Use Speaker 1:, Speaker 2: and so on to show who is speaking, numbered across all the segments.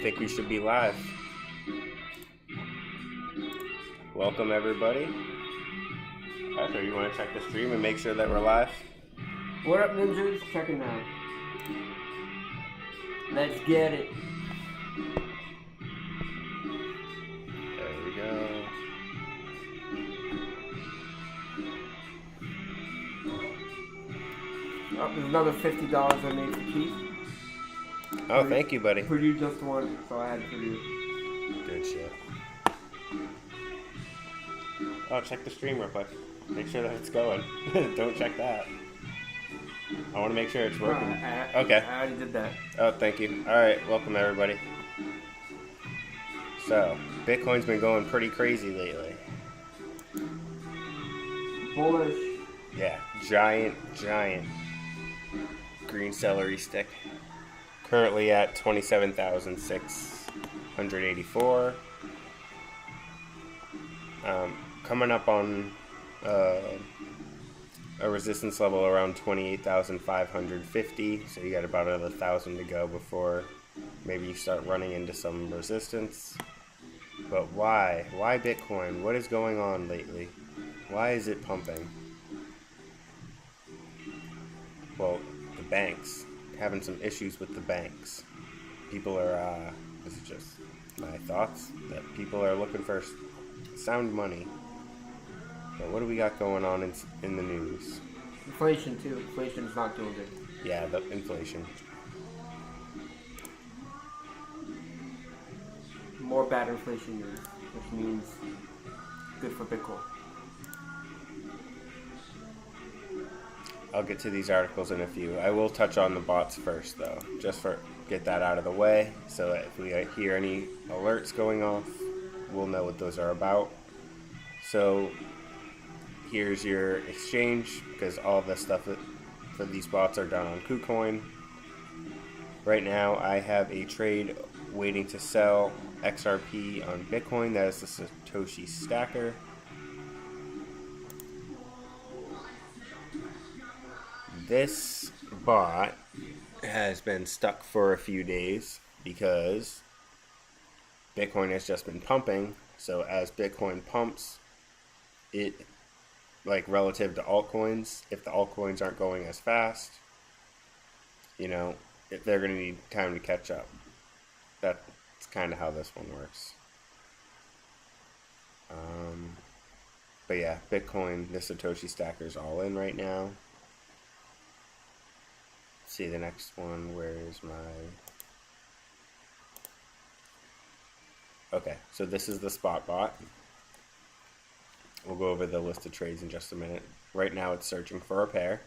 Speaker 1: think we should be live. Welcome everybody. Arthur, you want to check the stream and make sure that we're live?
Speaker 2: What up, ninjas? Check it out. Let's get it.
Speaker 1: There we go.
Speaker 2: Oh, there's another $50 I made for Keith.
Speaker 1: Oh, thank you, buddy.
Speaker 2: Purdue just won, so I had Purdue.
Speaker 1: Good shit. Oh, check the stream real quick. Make sure that it's going. Don't check that. I want to make sure it's working. Okay.
Speaker 2: I already did that.
Speaker 1: Oh, thank you. Alright, welcome everybody. So, Bitcoin's been going pretty crazy lately.
Speaker 2: Bullish.
Speaker 1: Yeah, giant green celery stick. Currently at 27,684. Coming up on a resistance level around 28,550. So you got about another 1,000 to go before maybe you start running into some resistance. But why? Why Bitcoin? What is going on lately? Why is it pumping? Well, the banks. Having some issues with the banks. People are, this is just my thoughts, that people are looking for sound money. But what do we got going on in the news?
Speaker 2: Inflation, too. Inflation's not doing good.
Speaker 1: Yeah, the inflation.
Speaker 2: More bad inflation news, which means good for Bitcoin.
Speaker 1: I'll get to these articles in a few. I will touch on the bots first, though, just for get that out of the way, so that if we hear any alerts going off, we'll know what those are about. So here's your exchange, because all the stuff for these bots are done on Kucoin. Right now, I have a trade waiting to sell XRP on Bitcoin. That is the Satoshi Stacker. This bot has been stuck for a few days because Bitcoin has just been pumping. So as Bitcoin pumps, it, like relative to altcoins, if the altcoins aren't going as fast, you know, they're going to need time to catch up. That's kind of how this one works. But yeah, Bitcoin, the Satoshi Stacker is all in right now. See the next one. Where is my... Okay, so this is the spot bot. We'll go over the list of trades in just a minute. Right now it's searching for a pair.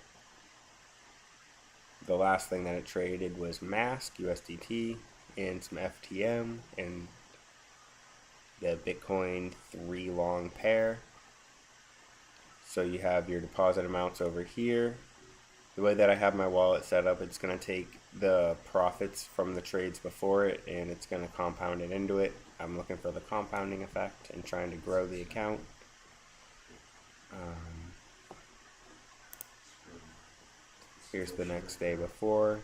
Speaker 1: The last thing that it traded was Mask, USDT, and some FTM, and the Bitcoin 3 long pair. So you have your deposit amounts over here. The way that I have my wallet set up, it's going to take the profits from the trades before it and it's going to compound it into it. I'm looking for the compounding effect and trying to grow the account. Here's the next day before.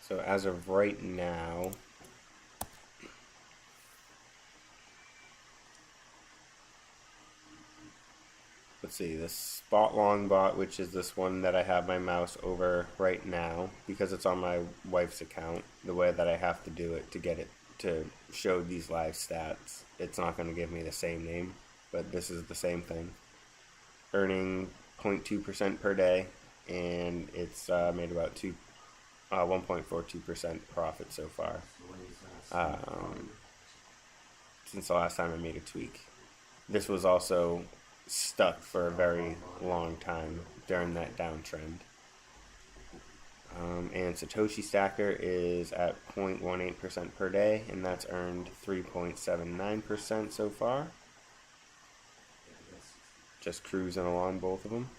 Speaker 1: So as of right now, let's see, this spot long bot, which is this one that I have my mouse over right now, because it's on my wife's account, the way that I have to do it to get it to show these live stats, it's not going to give me the same name, but this is the same thing. Earning 0.2% per day, and it's made about 1.42% profit so far. Since the last time I made a tweak. This was also stuck for a very long time during that downtrend. And Satoshi Stacker is at 0.18% per day, and that's earned 3.79% so far. Just cruising along, both of them.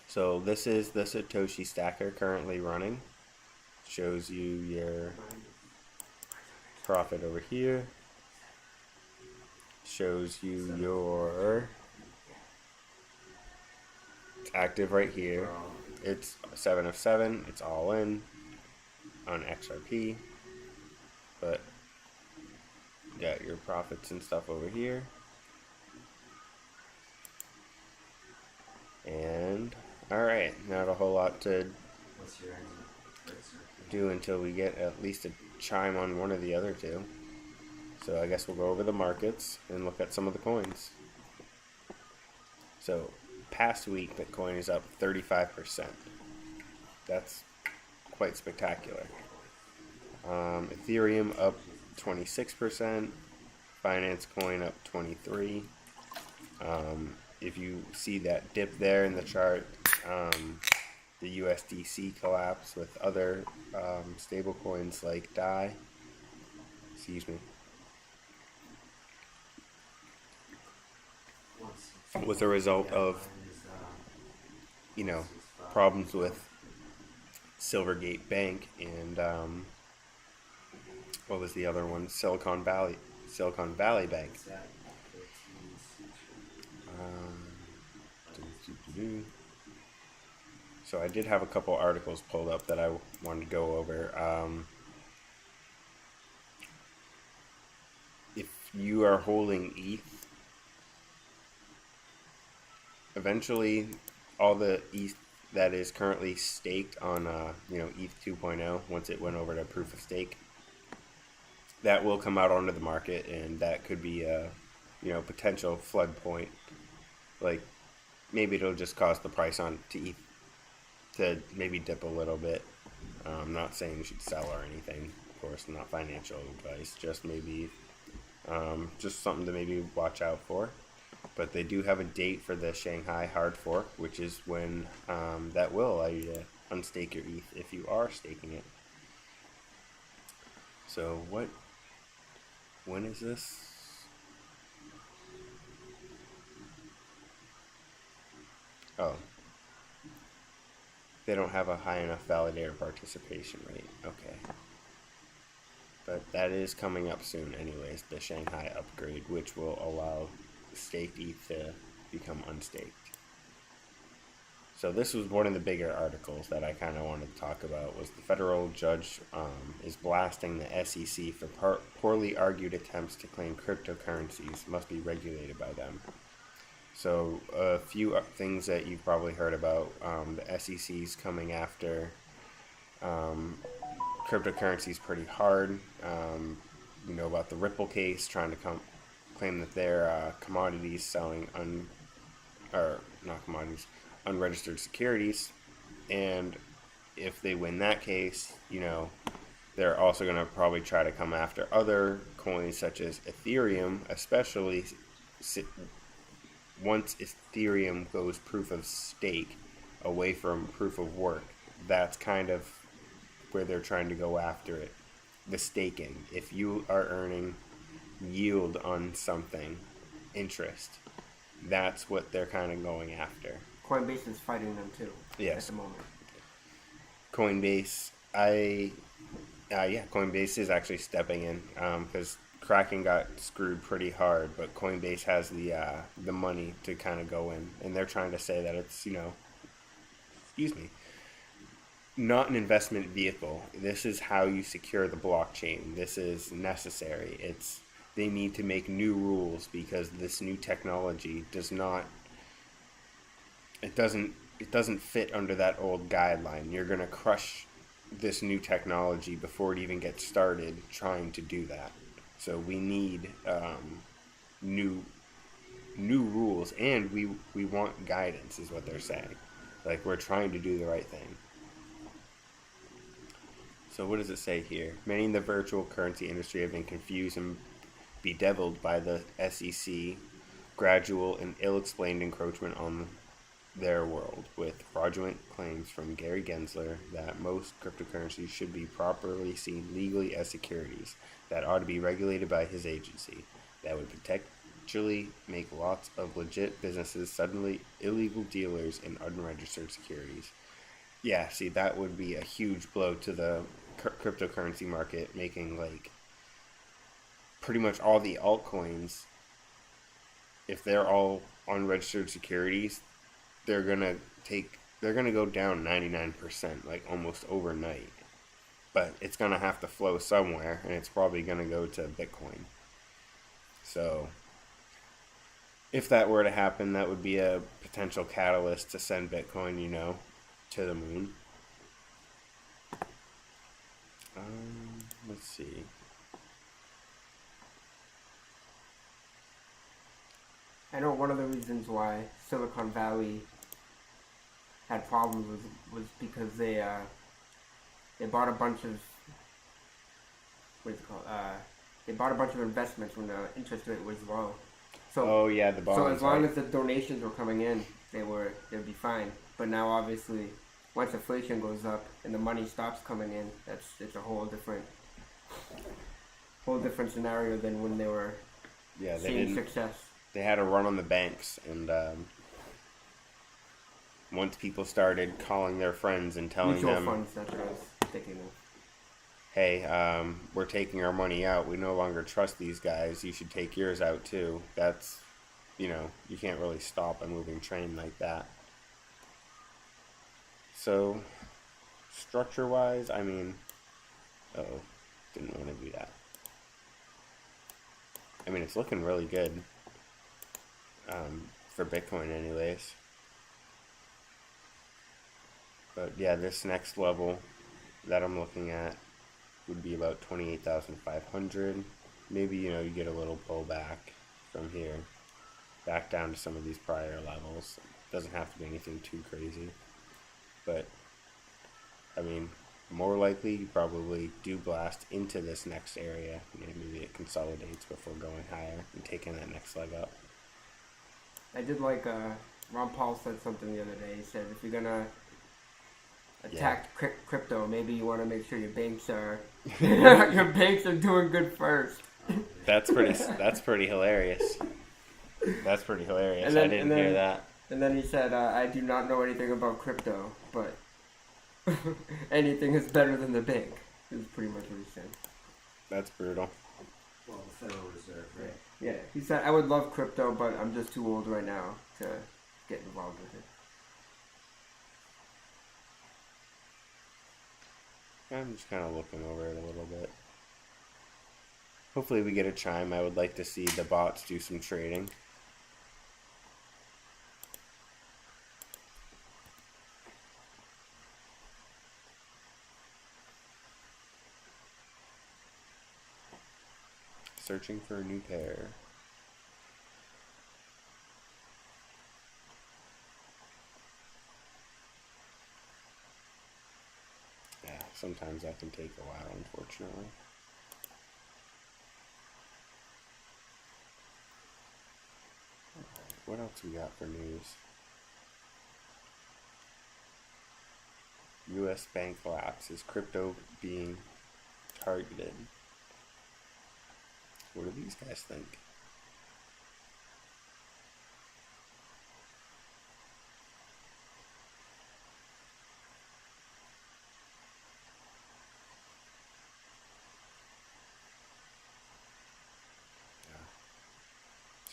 Speaker 1: So this is the Satoshi Stacker currently running. Shows you your profit over here. Shows you your active right here. It's 7 of 7. It's all in on XRP. But you got your profits and stuff over here. And alright, not a whole lot to do until we get at least a chime on one of the other two. So I guess we'll go over the markets and look at some of the coins. So past week, Bitcoin is up 35%. That's quite spectacular. Ethereum up 26%. Binance Coin up 23%. If you see that dip there in the chart, the USDC collapse with other stable coins like DAI. Excuse me. Was a result of, problems with Silvergate Bank and what was the other one? Silicon Valley Bank. So I did have a couple articles pulled up that I wanted to go over. If you are holding ETH, eventually all the ETH that is currently staked on ETH 2.0, once it went over to proof of stake, that will come out onto the market, and that could be a potential flood point. Like, maybe it'll just cause the price on to ETH to maybe dip a little bit. I'm not saying you should sell or anything, of course, not financial advice, just maybe just something to maybe watch out for. But they do have a date for the Shanghai hard fork, which is when that will allow you to unstake your ETH if you are staking it. So when is this? Oh, they don't have a high enough validator participation rate. Okay. But that is coming up soon anyways, the Shanghai upgrade, which will allow staked ETH to become unstaked. So this was one of the bigger articles that I kind of wanted to talk about, was the federal judge is blasting the SEC for poorly argued attempts to claim cryptocurrencies must be regulated by them. So a few things that you've probably heard about, the SEC's coming after cryptocurrencies pretty hard. You know about the Ripple case, trying to claim that they're commodities selling unregistered securities, and if they win that case, they're also going to probably try to come after other coins such as Ethereum, especially once Ethereum goes proof of stake away from proof of work. That's kind of where they're trying to go after it, the staking. If you are earning yield on something, interest, that's what they're kind of going after.
Speaker 2: Coinbase is fighting them too.
Speaker 1: Yes.
Speaker 2: At the moment.
Speaker 1: Coinbase, Coinbase is actually stepping in because Kraken got screwed pretty hard, but Coinbase has the money to kind of go in, and they're trying to say that it's not an investment vehicle. This is how you secure the blockchain. This is necessary. They need to make new rules because this new technology doesn't fit under that old guideline. You're going to crush this new technology before it even gets started trying to do that. So we need new rules, and we want guidance, is what they're saying. Like, we're trying to do the right thing. So what does it say here? Many in the virtual currency industry have been confused and bedeviled by the SEC gradual and ill-explained encroachment on their world, with fraudulent claims from Gary Gensler that most cryptocurrencies should be properly seen legally as securities that ought to be regulated by his agency. That would potentially make lots of legit businesses suddenly illegal dealers in unregistered securities. Yeah, see, that would be a huge blow to the cryptocurrency market, making pretty much all the altcoins, if they're all unregistered securities, they're gonna go down 99%, like almost overnight. But it's gonna have to flow somewhere, and it's probably gonna go to Bitcoin. So if that were to happen, that would be a potential catalyst to send Bitcoin, to the moon. Let's see.
Speaker 2: I know one of the reasons why Silicon Valley had problems was because they bought a bunch of they bought a bunch of investments when the interest rate was low. So
Speaker 1: the bonds.
Speaker 2: So as long as the donations were coming in, they'd be fine. But now obviously, once inflation goes up and the money stops coming in, it's a whole different scenario than when they were seeing success.
Speaker 1: They had a run on the banks, and once people started calling their friends and telling
Speaker 2: Mutual
Speaker 1: them,
Speaker 2: funds, that's what I was thinking of.
Speaker 1: hey, we're taking our money out. We no longer trust these guys. You should take yours out too. That's, you can't really stop a moving train like that. So, structure-wise, didn't want to do that. It's looking really good, for Bitcoin anyways. But yeah, this next level that I'm looking at would be about 28,500. Maybe, you get a little pullback from here back down to some of these prior levels. Doesn't have to be anything too crazy. But, more likely you probably do blast into this next area. Maybe it consolidates before going higher and taking that next leg up.
Speaker 2: I did like Ron Paul said something the other day. He said if you're gonna attack crypto, maybe you want to make sure your banks are doing good first.
Speaker 1: That's pretty hilarious. That's pretty hilarious. I didn't hear that.
Speaker 2: And then he said, I do not know anything about crypto, but anything is better than the bank. Is pretty much what he said.
Speaker 1: That's brutal.
Speaker 3: Well, the Federal Reserve, right?
Speaker 2: Yeah, he said, I would love crypto, but I'm just too old right now to get involved with it.
Speaker 1: I'm just kind of looking over it a little bit. Hopefully we get a chime. I would like to see the bots do some trading. Searching for a new pair. Yeah, sometimes that can take a while, unfortunately. What else we got for news? U.S. bank collapse. Is crypto being targeted? What do these guys think?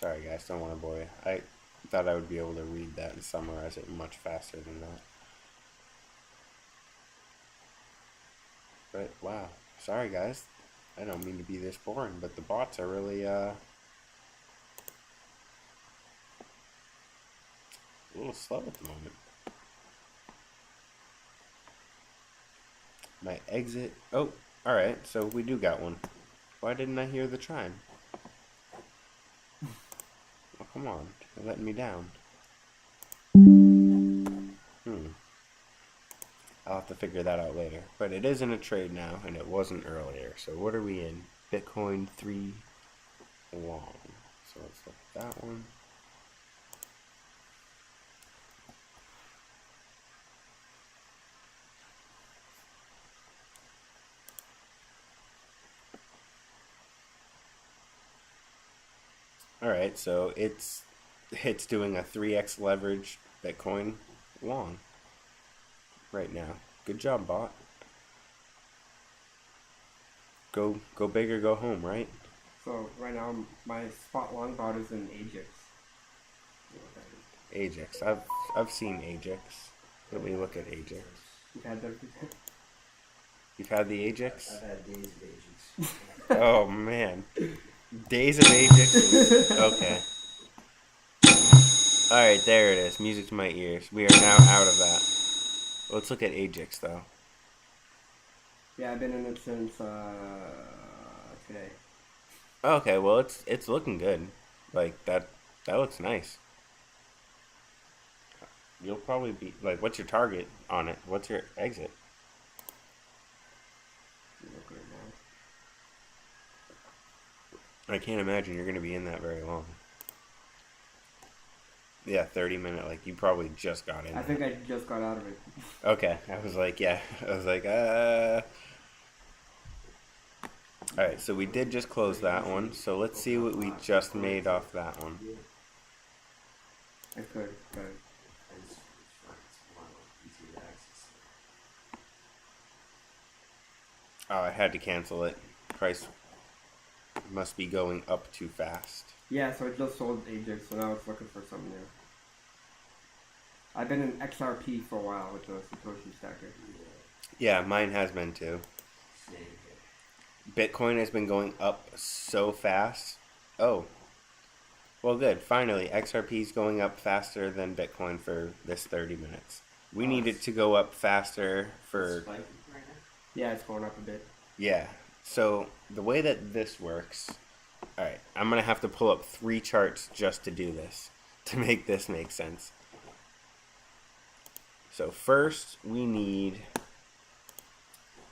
Speaker 1: Sorry guys, don't want to bore you. I thought I would be able to read that and summarize it much faster than that. But wow, sorry guys. I don't mean to be this boring, but the bots are really a little slow at the moment. My exit. Oh, alright, so we do got one. Why didn't I hear the chime? Oh, come on. You're letting me down. I'll have to figure that out later. But it is in a trade now, and it wasn't earlier. So what are we in? Bitcoin 3 long. So let's look at that one. Alright, so it's doing a 3x leverage Bitcoin long right now. Good job, bot. Go big or go home, right?
Speaker 2: So right now my spot long bot is in Ajax. You know what that is?
Speaker 1: Ajax. I've seen Ajax. Let me look at Ajax.
Speaker 2: You've had that?
Speaker 1: You've had the Ajax?
Speaker 3: I've had days of Ajax.
Speaker 1: Oh man. Days of Ajax. Okay. Alright, there it is. Music to my ears. We are now out of that. Let's look at Ajax though.
Speaker 2: Yeah, I've been in it since today.
Speaker 1: Okay, well it's looking good. Like that looks nice. You'll probably be like, what's your target on it? What's your exit?
Speaker 2: Look right now.
Speaker 1: I can't imagine you're gonna be in that very long. Yeah, 30-minute. Like you probably just got in.
Speaker 2: I think I just got out of it.
Speaker 1: Okay, I was like, yeah. I was like, Alright, so we did just close that one. So let's see what we just made off that one.
Speaker 2: I could, but
Speaker 3: It's fine. It's a lot easier to access.
Speaker 1: Oh, I had to cancel it. Price must be going up too fast.
Speaker 2: yeah. So I just sold Ajax, so now it's looking for something new. I've been in XRP for a while with the Satoshi Stacker.
Speaker 1: Yeah, mine has been too.
Speaker 3: Snake.
Speaker 1: Bitcoin has been going up so fast. Oh. Well, good. Finally, XRP is going up faster than Bitcoin for this 30 minutes. We need it to go up faster for...
Speaker 3: Spiking right now?
Speaker 2: Yeah, it's going up a bit.
Speaker 1: Yeah. So, the way that this works... Alright, I'm going to have to pull up 3 charts just to do this. To make this make sense. So, first, we need...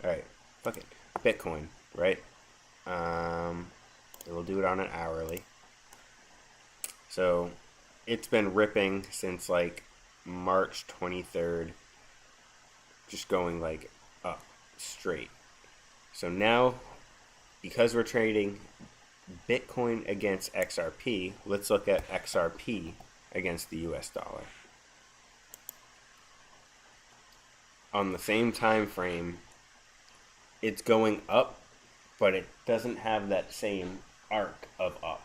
Speaker 1: Alright, fuck it. Bitcoin, right? We'll do it on an hourly. So, it's been ripping since like March 23rd. Just going like up straight. So now, because we're trading Bitcoin against XRP, let's look at XRP against the US dollar. On the same time frame, it's going up, but it doesn't have that same arc of up.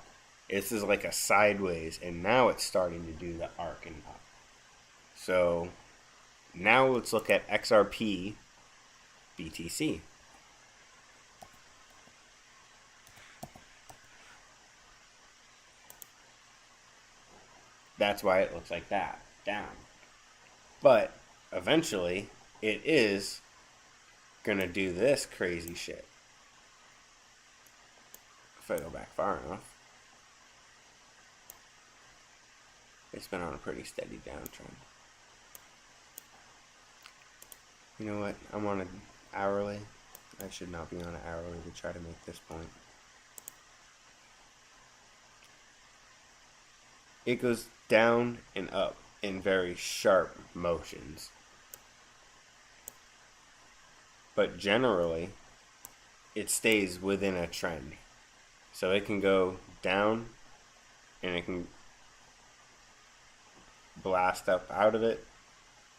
Speaker 1: This is like a sideways, and now it's starting to do the arc and up. So now let's look at XRP BTC. That's why it looks like that, down. But eventually, it is gonna do this crazy shit. If I go back far enough. It's been on a pretty steady downtrend. You know what? I'm on an hourly. I should not be on an hourly to try to make this point. It goes down and up in very sharp motions. But generally, it stays within a trend. So it can go down and it can blast up out of it,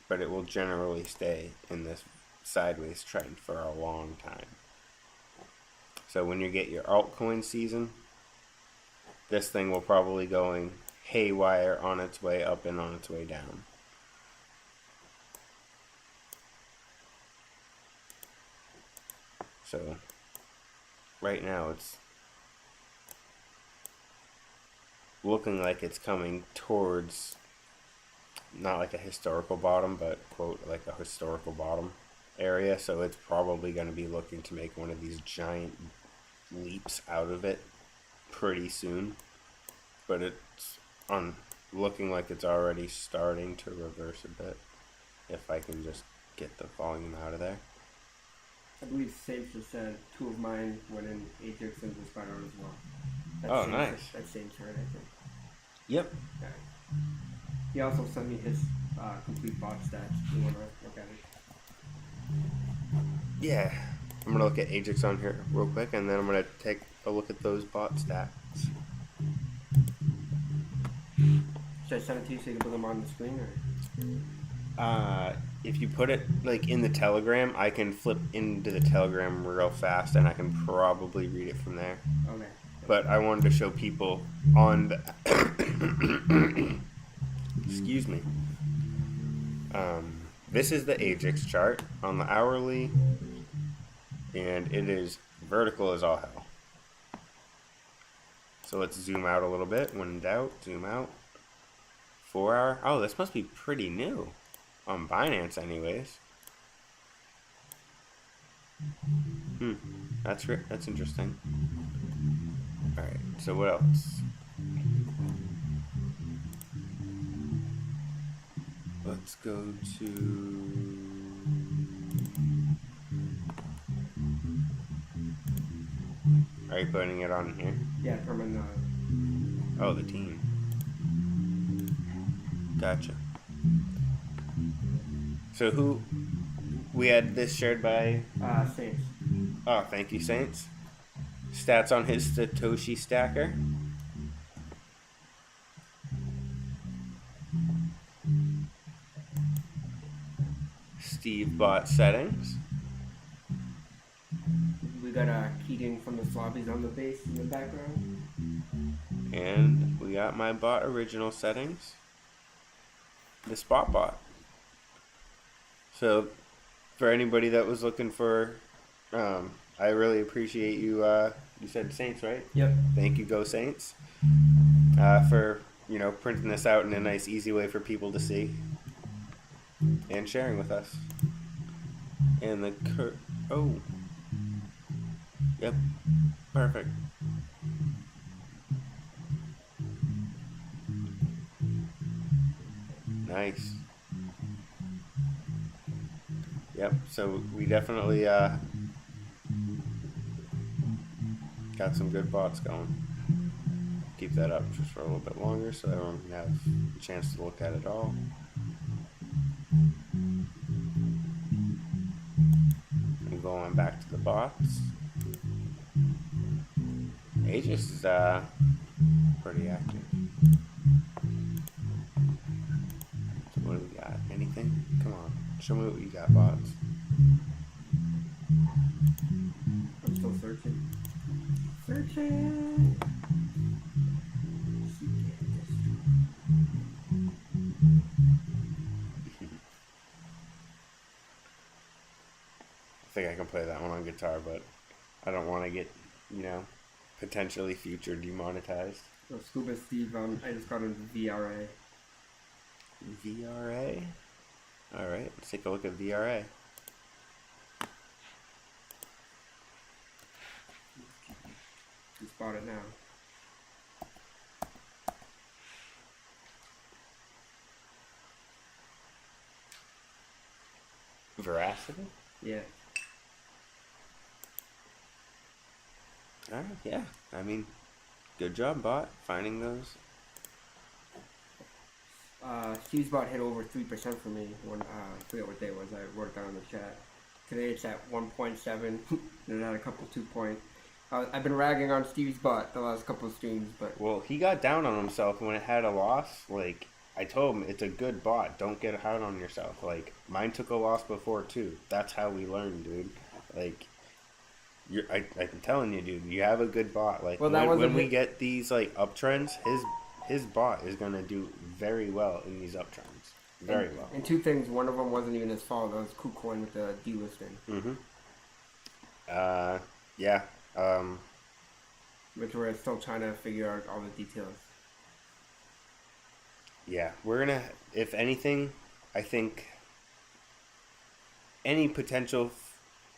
Speaker 1: but it will generally stay in this sideways trend for a long time. So when you get your altcoin season, this thing will probably going haywire on its way up and on its way down. So right now it's looking like it's coming towards not like a historical bottom, but quote like a historical bottom area. So it's probably going to be looking to make one of these giant leaps out of it pretty soon. But it's on looking like it's already starting to reverse a bit. If I can just get the volume out of there.
Speaker 2: I believe Sage just said 2 of mine went in Ajax and just got out as well.
Speaker 1: Oh, nice.
Speaker 2: That same chart, I think.
Speaker 1: Yep.
Speaker 2: Okay. He also sent me his complete bot stats. You want to look at it?
Speaker 1: Yeah. I'm going to look at Ajax on here real quick, and then I'm going to take a look at those bot stats.
Speaker 2: Should I send it to you so you can put them on the screen? Or?
Speaker 1: If you put it like in the Telegram, I can flip into the Telegram real fast, and I can probably read it from there.
Speaker 2: Okay.
Speaker 1: But I wanted to show people on the Excuse me. This is the Ajax chart on the hourly, and it is vertical as all hell. So let's zoom out a little bit. When in doubt, zoom out. 4 hour. Oh, this must be pretty new on Binance, anyways. That's interesting. All right. So what else? Let's go to. Are you putting it on here?
Speaker 2: Yeah, from
Speaker 1: Oh, the team. Gotcha. So who? We had this shared by.
Speaker 2: Saints.
Speaker 1: Oh, thank you, Saints. Stats on his Satoshi Stacker. Revenuebot settings.
Speaker 2: We got Keating from the Slobbies on the bass in the background.
Speaker 1: And we got my bot original settings. The spot bot. So for anybody that was looking for, I really appreciate you. You said Saints, right?
Speaker 2: Yep.
Speaker 1: Thank you, Go Saints, for printing this out in a nice, easy way for people to see and sharing with us. And the yep, perfect. Nice. Yep, so we definitely got some good bots going. Keep that up just for a little bit longer so everyone can have a chance to look at it all. And going back to the bots. Aegis is pretty active. So what do we got? Anything? Come on. Show me what you got, bots.
Speaker 2: I'm still searching. Searching.
Speaker 1: I think I can play that one on guitar, but I don't want to get, potentially future demonetized.
Speaker 2: So Scuba Steve, I just got into VRA.
Speaker 1: VRA? Alright, let's take a look at VRA.
Speaker 2: Just bought it now.
Speaker 1: Veracity?
Speaker 2: Yeah.
Speaker 1: Alright, yeah. I mean, good job, bot, finding those.
Speaker 2: Steve's bot hit over 3% for me when I forget what day it was. I wrote it down in the chat. Today it's at 1.7. And it had a couple 2 point. I've been ragging on Steve's bot the last couple of streams, but
Speaker 1: Well, he got down on himself when it had a loss. Like, I told him, it's a good bot. Don't get hard on yourself. Like, mine took a loss before, too. That's how we learn, dude. Like, I'm telling you, dude, you have a good bot. Like,
Speaker 2: Well, that was
Speaker 1: when we get these, like, uptrends, his bot is going to do very well in these uptrends. Very well.
Speaker 2: And two things. One of them wasn't even his fault. That was Kucoin with the delisting.
Speaker 1: Mm-hmm. Yeah.
Speaker 2: Which we're still trying to figure out all the details.
Speaker 1: Yeah, we're gonna, if anything, I think any potential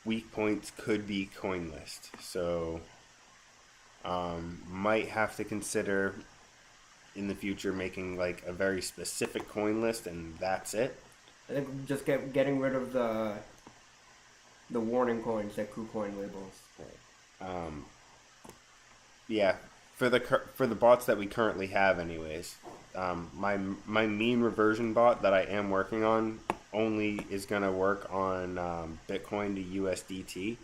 Speaker 1: weak points could be coin list. So, might have to consider in the future making like a very specific coin list, and that's it.
Speaker 2: I think just getting rid of the warning coins that Kucoin labels.
Speaker 1: Yeah, for the bots that we currently have, anyways. My mean reversion bot that I am working on only is gonna work on Bitcoin to USDT,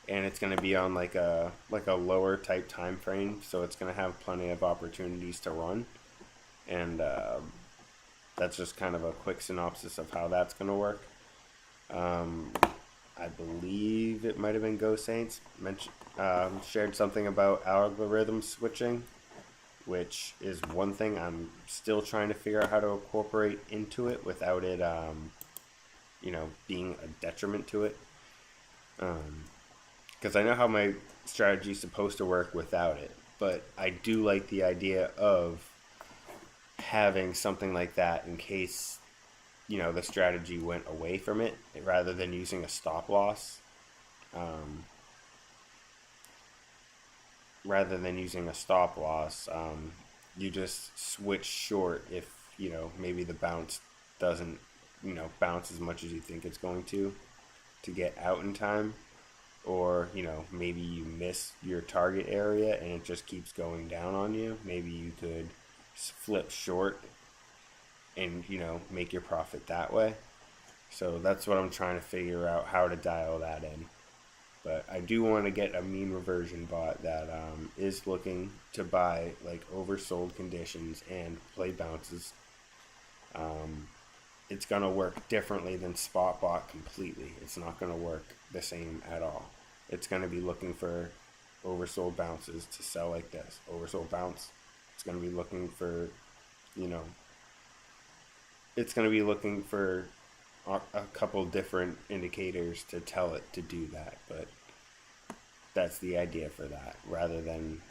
Speaker 1: and it's gonna be on like a lower type time frame, so it's gonna have plenty of opportunities to run, and that's just kind of a quick synopsis of how that's gonna work. I believe it might have been Go Saints shared something about algorithm switching which is one thing I'm still trying to figure out how to incorporate into it without it, being a detriment to it. Because I know how my strategy is supposed to work without it, but I do like the idea of having something like that in case, the strategy went away from it, rather than using a stop loss. Um, Rather than using a stop loss, you just switch short if, maybe the bounce doesn't, bounce as much as you think it's going to get out in time. Or, maybe you miss your target area and it just keeps going down on you. Maybe you could flip short and, make your profit that way. So that's what I'm trying to figure out, how to dial that in. But I do want to get a mean reversion bot that is looking to buy like oversold conditions and play bounces. It's going to work differently than spot bot completely. It's not going to work the same at all. It's going to be looking for oversold bounces to sell like this. Oversold bounce. It's going to be looking for, it's going to be looking for a couple different indicators to tell it to do that, but that's the idea for that, rather than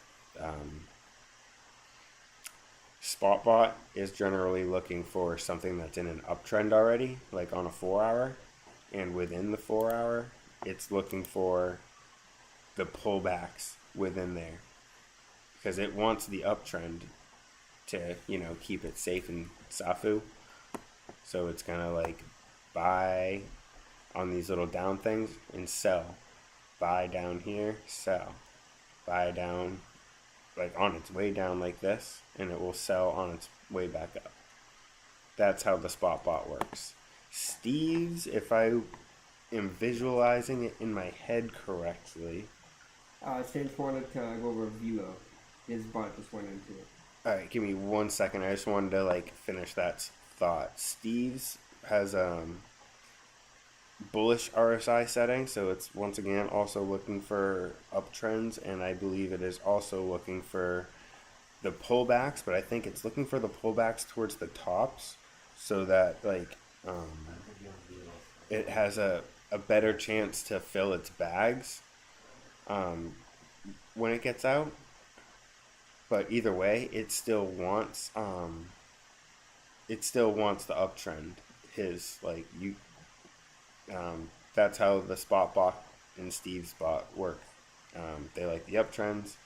Speaker 1: Spotbot is generally looking for something that's in an uptrend already, like on a 4-hour, and within the 4-hour it's looking for the pullbacks within there, because it wants the uptrend to keep it safe and safu. So it's gonna like buy on these little down things and sell. Buy down here, sell. Buy down, like on its way down like this, and it will sell on its way back up. That's how the spot bot works. Steve's, if I am visualizing it in my head correctly.
Speaker 2: Since wanted to go over Velo. His bot just went into it.
Speaker 1: Alright, give me 1 second. I just wanted to finish that thought. Steve's has bullish RSI setting, so it's once again also looking for uptrends, and I believe it is also looking for the pullbacks, but I think it's looking for the pullbacks towards the tops, so that it has a better chance to fill its bags when it gets out. But either way, it still wants the uptrend. That's how the spot bot and Steve's bot work. They like the uptrends.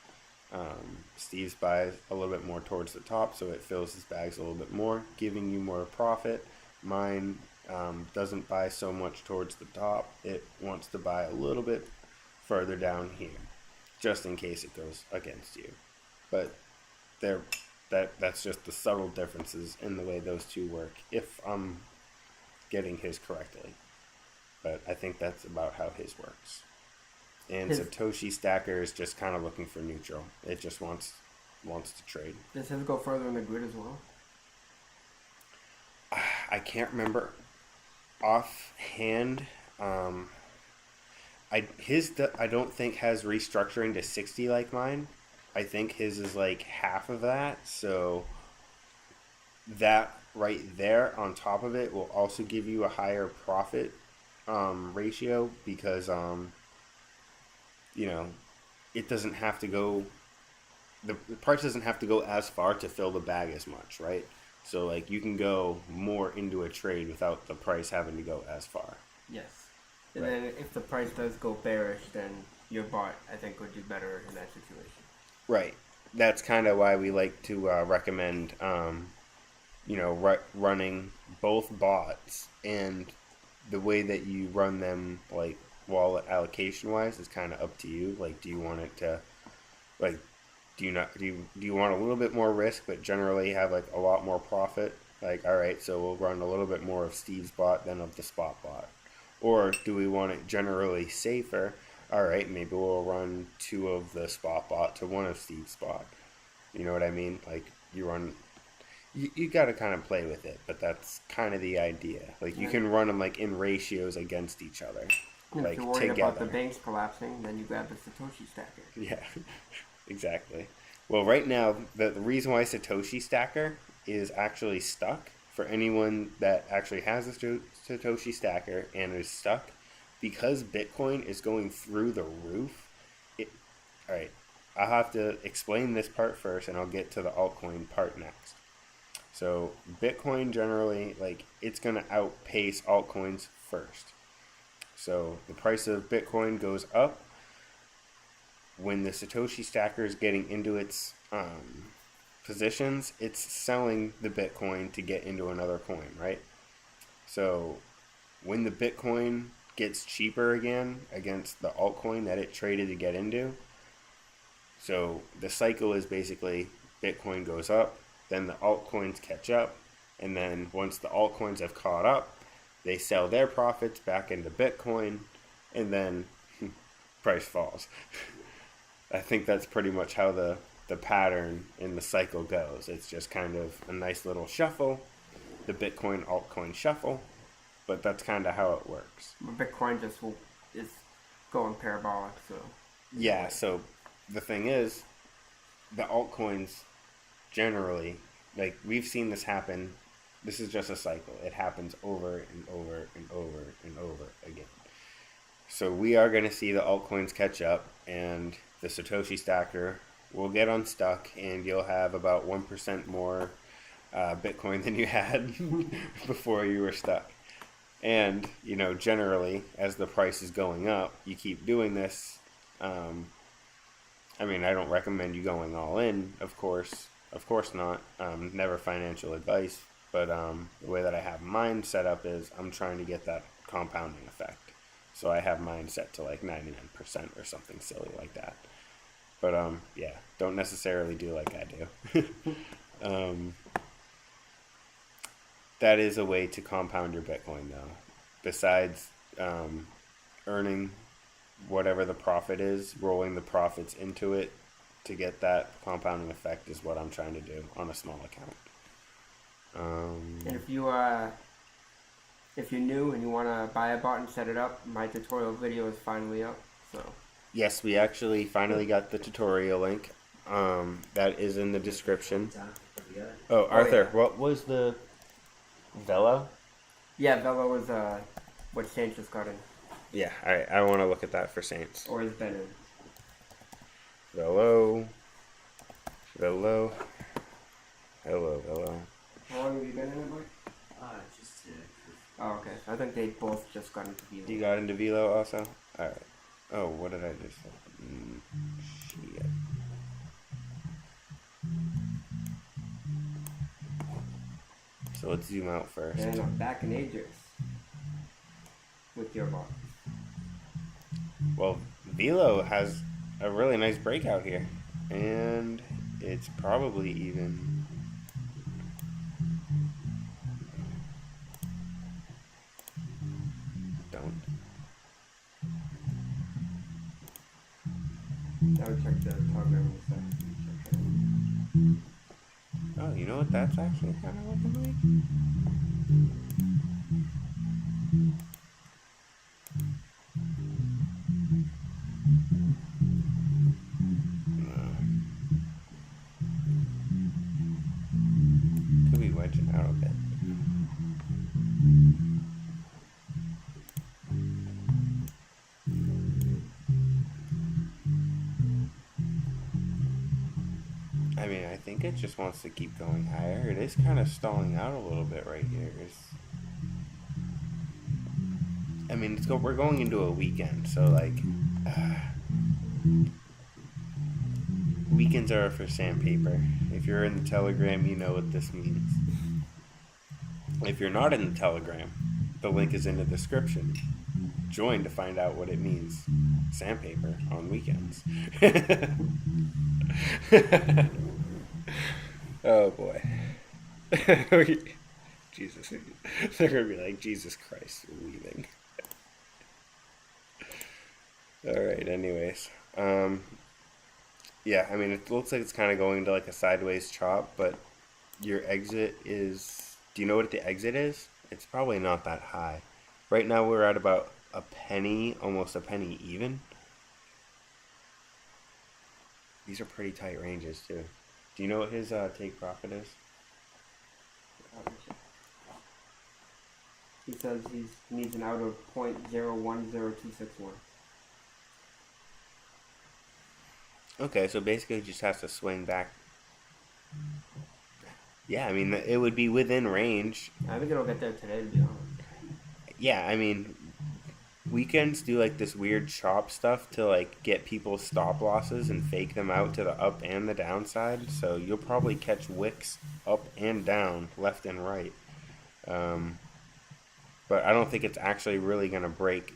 Speaker 1: Steve's buys a little bit more towards the top, so it fills his bags a little bit more, giving you more profit. Mine doesn't buy so much towards the top. It wants to buy a little bit further down here, just in case it goes against you. But that's just the subtle differences in the way those two work, if I'm getting his correctly. But I think that's about how his works. And Satoshi Stacker is just kind of looking for neutral. It just wants to trade.
Speaker 2: Does his go further in the grid as well?
Speaker 1: I can't remember offhand. I don't think has restructuring to 60 like mine. I think his is like half of that. So that right there on top of it will also give you a higher profit ratio, because it doesn't have to go, the price doesn't have to go as far to fill the bag as much, right? So you can go more into a trade without the price having to go as far.
Speaker 2: Yes. And
Speaker 1: Right.
Speaker 2: then if the price does go bearish, then your bot, I think, would do better in that situation.
Speaker 1: Right. That's kind of why we like to recommend running both bots, and the way that you run them, wallet allocation wise, is kind of up to you. Do you want it to, do you want a little bit more risk but generally have a lot more profit? All right, so we'll run a little bit more of Steve's bot than of the spot bot. Or do we want it generally safer? All right, maybe we'll run 2 of the spot bot to 1 of Steve's bot. You know what I mean? You got to kind of play with it, but that's kind of the idea. You can run them in ratios against each other,
Speaker 2: If you're worried about the banks collapsing, then you grab the Satoshi Stacker.
Speaker 1: Yeah, exactly. Well, right now, the reason why Satoshi Stacker is actually stuck for anyone that actually has a Satoshi Stacker and is stuck, because Bitcoin is going through the roof. It, all right, I'll have to explain this part first, and I'll get to the altcoin part next. So Bitcoin generally, like, it's going to outpace altcoins first. So the price of Bitcoin goes up when the Satoshi Stacker is getting into its positions. It's selling the Bitcoin to get into another coin, right? So when the Bitcoin gets cheaper again against the altcoin that it traded to get into, so the cycle is basically Bitcoin goes up, then the altcoins catch up, and then once the altcoins have caught up, they sell their profits back into Bitcoin, and then price falls. I think that's pretty much how the pattern in the cycle goes. It's just kind of a nice little shuffle, the Bitcoin altcoin shuffle, but that's kind of how it works.
Speaker 2: Bitcoin is going parabolic, so.
Speaker 1: Yeah, so the thing is, the altcoins generally, like, we've seen this happen. This is just a cycle. It happens over and over and over and over again. So we are going to see the altcoins catch up, and the Satoshi Stacker will get unstuck, and you'll have about 1% more Bitcoin than you had before you were stuck. And, you know, generally, as the price is going up, you keep doing this. I mean, I don't recommend you going all in, of course. Of course not. Never financial advice. But the way that I have mine set up is I'm trying to get that compounding effect. So I have mine set to like 99% or something silly like that. But yeah, don't necessarily do like I do. That is a way to compound your Bitcoin, though. Besides earning whatever the profit is, rolling the profits into it to get that compounding effect is what I'm trying to do on a small account.
Speaker 2: And if you're new and you want to buy a bot and set it up, my tutorial video is finally up. So
Speaker 1: yes, we actually finally got the tutorial link. That is in the description. Oh, Arthur,
Speaker 2: yeah.
Speaker 1: What was the Velo?
Speaker 2: Yeah, Velo was what Saints just got in.
Speaker 1: Yeah, alright, I want to look at that for Saints.
Speaker 2: Or has been in.
Speaker 1: Velo. Hello.
Speaker 2: How long have you been in it, boy?
Speaker 3: Just
Speaker 2: Oh, okay. I think they both just got into Velo.
Speaker 1: You got into Velo also? Alright. Oh, what did I just say? Shit. So let's zoom out first.
Speaker 2: And I'm back in Ajax with your bot.
Speaker 1: Well, Velo has a really nice breakout here. And it's probably even... Don't.
Speaker 2: I would check the telegram and stuff.
Speaker 1: Oh, you know what that's actually kind of looking like? Could be wedging out a bit. I mean, I think it just wants to keep going higher. It is kind of stalling out a little bit right here. I mean, we're going into a weekend, so like, weekends are for sandpaper. If you're in the Telegram, you know what this means. If you're not in the Telegram, the link is in the description. Join to find out what it means. Sandpaper on weekends. Oh boy. Jesus. They're going to be like, Jesus Christ, we're leaving. Alright, anyways. Yeah, I mean, it looks like it's kind of going to like a sideways chop, but your exit is... Do you know what the exit is? It's probably not that high. Right now we're at about a penny, almost a penny even. These are pretty tight ranges too. Do you know what his take profit is?
Speaker 2: He says he needs an out of 0.010261.
Speaker 1: Okay, so basically he just has to swing back. Yeah, I mean, it would be within range.
Speaker 2: I think it'll get there today, to be honest.
Speaker 1: Yeah, I mean, weekends do like this weird chop stuff to like get people's stop losses and fake them out to the up and the downside. So you'll probably catch wicks up and down, left and right. But I don't think it's actually really going to break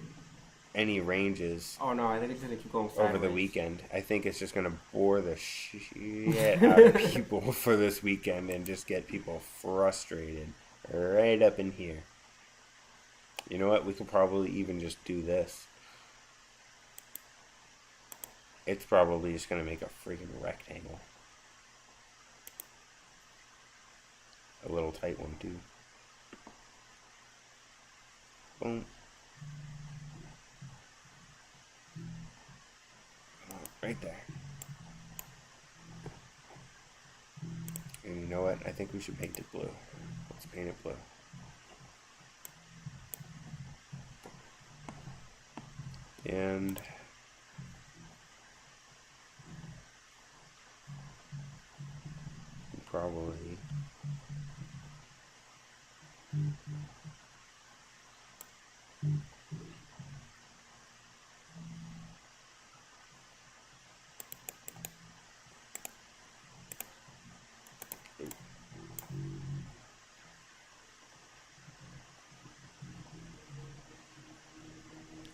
Speaker 1: any ranges
Speaker 2: Oh no, I think it's gonna keep going sideways.
Speaker 1: over the weekend. I think it's just going to bore the shit out of people for this weekend and just get people frustrated right up in here. You know what? We could probably even just do this. It's probably just going to make a freaking rectangle. A little tight one, too. Boom. Right there. And you know what? I think we should paint it blue. Let's paint it blue. And probably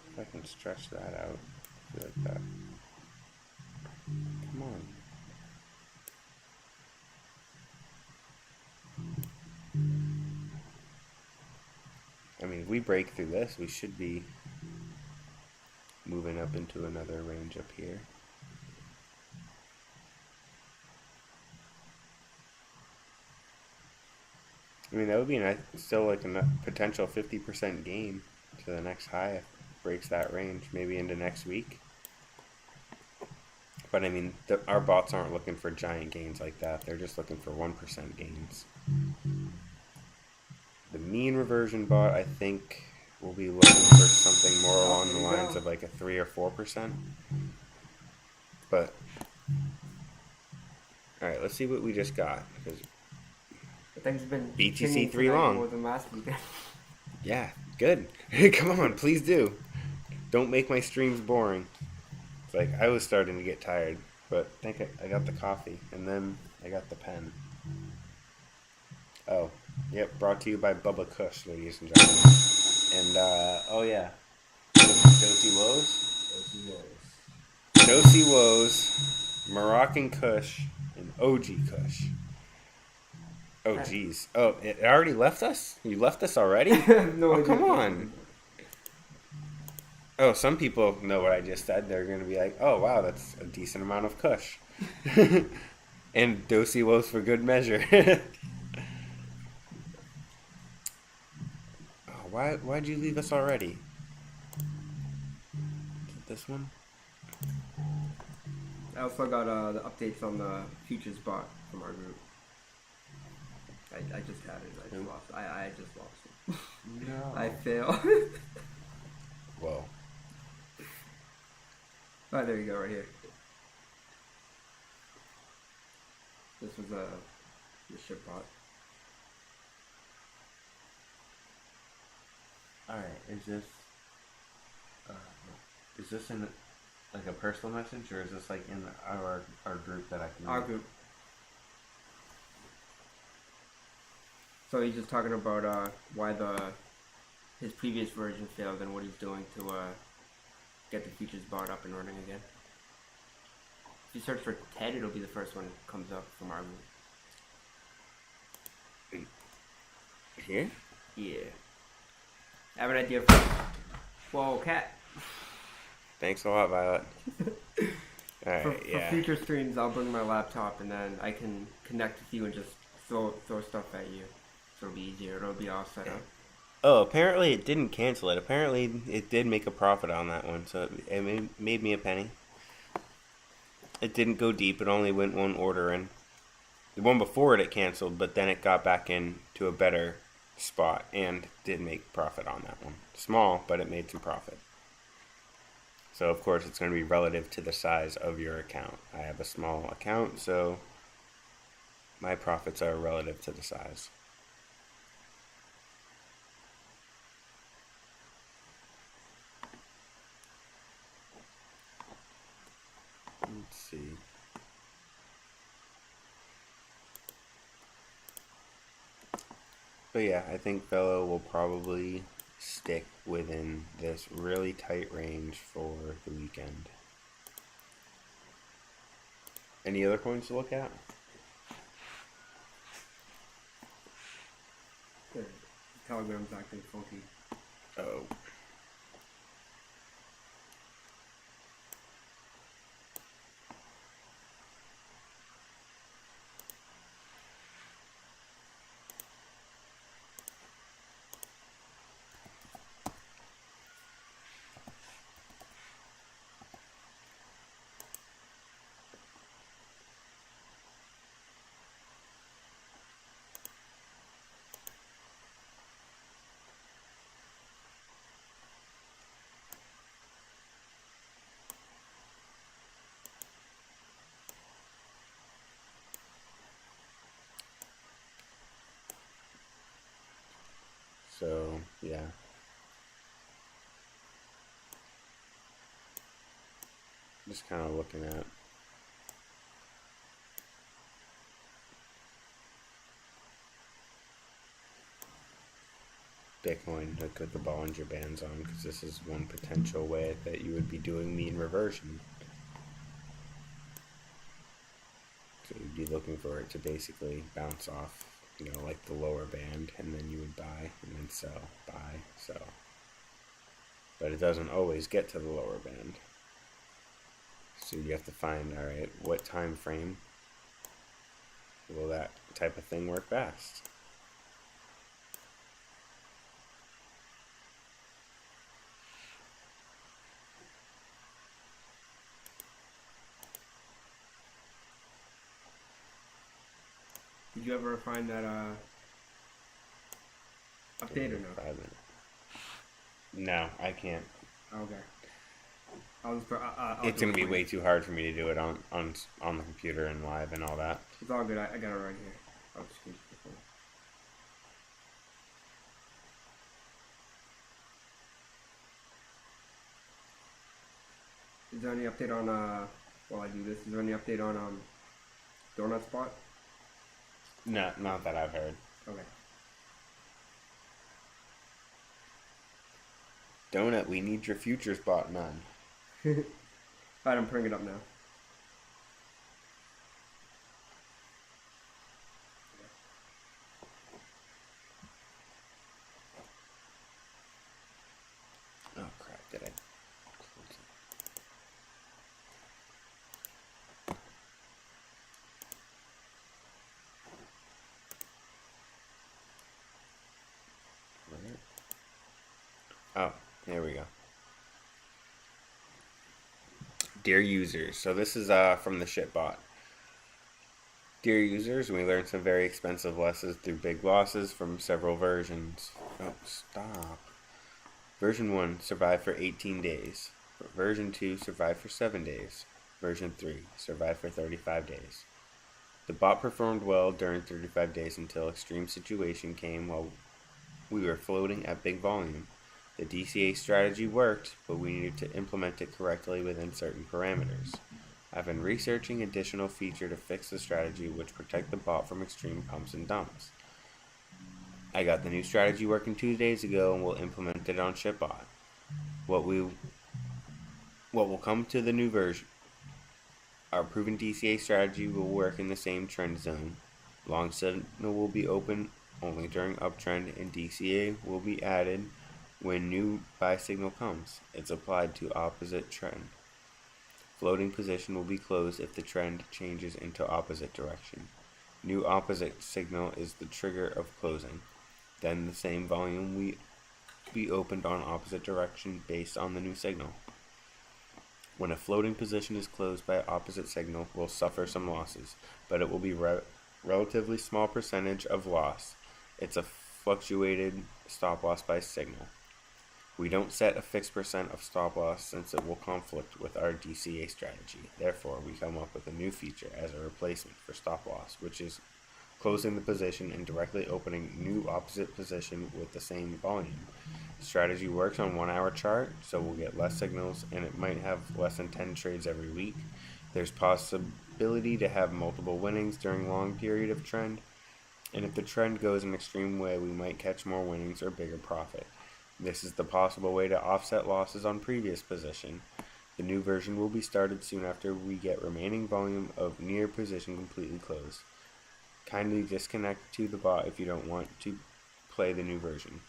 Speaker 1: if I can stretch that out like that. Come on. I mean, if we break through this, we should be moving up into another range up here. I mean, that would be nice, still like a potential 50% gain to the next high if it breaks that range, maybe into next week. But I mean, our bots aren't looking for giant gains like that. They're just looking for 1% gains. The mean reversion bot, I think, will be looking for something more along the lines of like a 3 or 4%. But, alright, let's see what we just got. Because
Speaker 2: Things have been
Speaker 1: BTC 3 long.
Speaker 2: more than last weekend.
Speaker 1: Yeah, good. Come on, please do. Don't make my streams boring. It's like, I was starting to get tired, but I think I got the coffee, and then I got the pen. Oh, yep, brought to you by Bubba Kush, ladies and gentlemen. And, oh yeah, Josie Woes? Josie Woes, Moroccan Kush, and OG Kush. Oh, jeez. Oh, it already left us? You left us already?
Speaker 2: No,
Speaker 1: oh, come on. Oh, some people know what I just said. They're going to be like, oh, wow, that's a decent amount of Kush. And Dosey Woes for good measure. Oh, why'd you leave us already? Is it this one?
Speaker 2: I also got the updates on the futures bot from our group. I just had it. I just lost. I just lost it.
Speaker 1: No.
Speaker 2: I failed.
Speaker 1: Whoa.
Speaker 2: Oh, there you go, right here. This was the ship bot.
Speaker 1: Alright, is this in like a personal message, or is this like in our group that I can
Speaker 2: Our group. So he's just talking about why his previous version failed and what he's doing to get the futures bot up and running again. If you search for TED, it'll be the first one that comes up from our group.
Speaker 1: Here?
Speaker 2: Yeah. I have an idea for... Whoa, cat.
Speaker 1: Thanks a lot, Violet. Alright,
Speaker 2: For
Speaker 1: yeah.
Speaker 2: future streams, I'll bring my laptop and then I can connect with you and just throw stuff at you. So it'll be easier. It'll be all set up.
Speaker 1: Oh, apparently it didn't cancel it. Apparently it did make a profit on that one, so it made me a penny. It didn't go deep. It only went one order in. The one before it canceled, but then it got back in to a better spot and did make profit on that one. Small, but it made some profit. So of course it's going to be relative to the size of your account. I have a small account, so my profits are relative to the size. Let's see. But yeah, I think Fellow will probably stick within this really tight range for the weekend. Any other coins to look at?
Speaker 2: The Telegram's acting funky.
Speaker 1: Oh. So, yeah. Just kind of looking at Bitcoin to put the Bollinger Bands on, because this is one potential way that you would be doing mean reversion. So you'd be looking for it to basically bounce off, like the lower band, and then you would buy and then sell, buy, sell. But it doesn't always get to the lower band. So you have to find, alright, what time frame will that type of thing work best?
Speaker 2: Did you ever find that update or no?
Speaker 1: 5 minutes. No, I can't.
Speaker 2: Okay.
Speaker 1: It's gonna be way too hard for me to do it on the computer and live and all that.
Speaker 2: It's all good. I got it right here. I'll just keep the phone. Is there any update on while I do this? Is there any update on Donut Spot?
Speaker 1: No, not that I've heard.
Speaker 2: Okay.
Speaker 1: Donut, we need your futures bot, man.
Speaker 2: Alright, I'm putting it up now.
Speaker 1: Oh crap, did I? Oh, there we go. Dear users, so this is from the shitbot. Dear users, we learned some very expensive lessons through big losses from several versions. Oh, stop. Version 1 survived for 18 days. Version 2 survived for 7 days. Version 3 survived for 35 days. The bot performed well during 35 days until extreme situation came while we were floating at big volume. The DCA strategy worked, but we needed to implement it correctly within certain parameters. I've been researching additional feature to fix the strategy which protect the bot from extreme pumps and dumps. I got the new strategy working 2 days ago and will implement it on ShipBot. What will come to the new version? Our proven DCA strategy will work in the same trend zone. Long signal will be open only during uptrend, and DCA will be added when new buy signal comes. It's applied to opposite trend. Floating position will be closed if the trend changes into opposite direction. New opposite signal is the trigger of closing. Then the same volume will be opened on opposite direction based on the new signal. When a floating position is closed by opposite signal, we'll suffer some losses, but it will be relatively small percentage of loss. It's a fluctuated stop loss by signal. We don't set a fixed percent of stop loss since it will conflict with our DCA strategy. Therefore, we come up with a new feature as a replacement for stop loss, which is closing the position and directly opening new opposite position with the same volume. The strategy works on 1 hour chart, so we'll get less signals and it might have less than 10 trades every week. There's possibility to have multiple winnings during long period of trend, and if the trend goes an extreme way, we might catch more winnings or bigger profit. This is the possible way to offset losses on previous position. The new version will be started soon after we get remaining volume of near position completely closed. Kindly disconnect to the bot if you don't want to play the new version.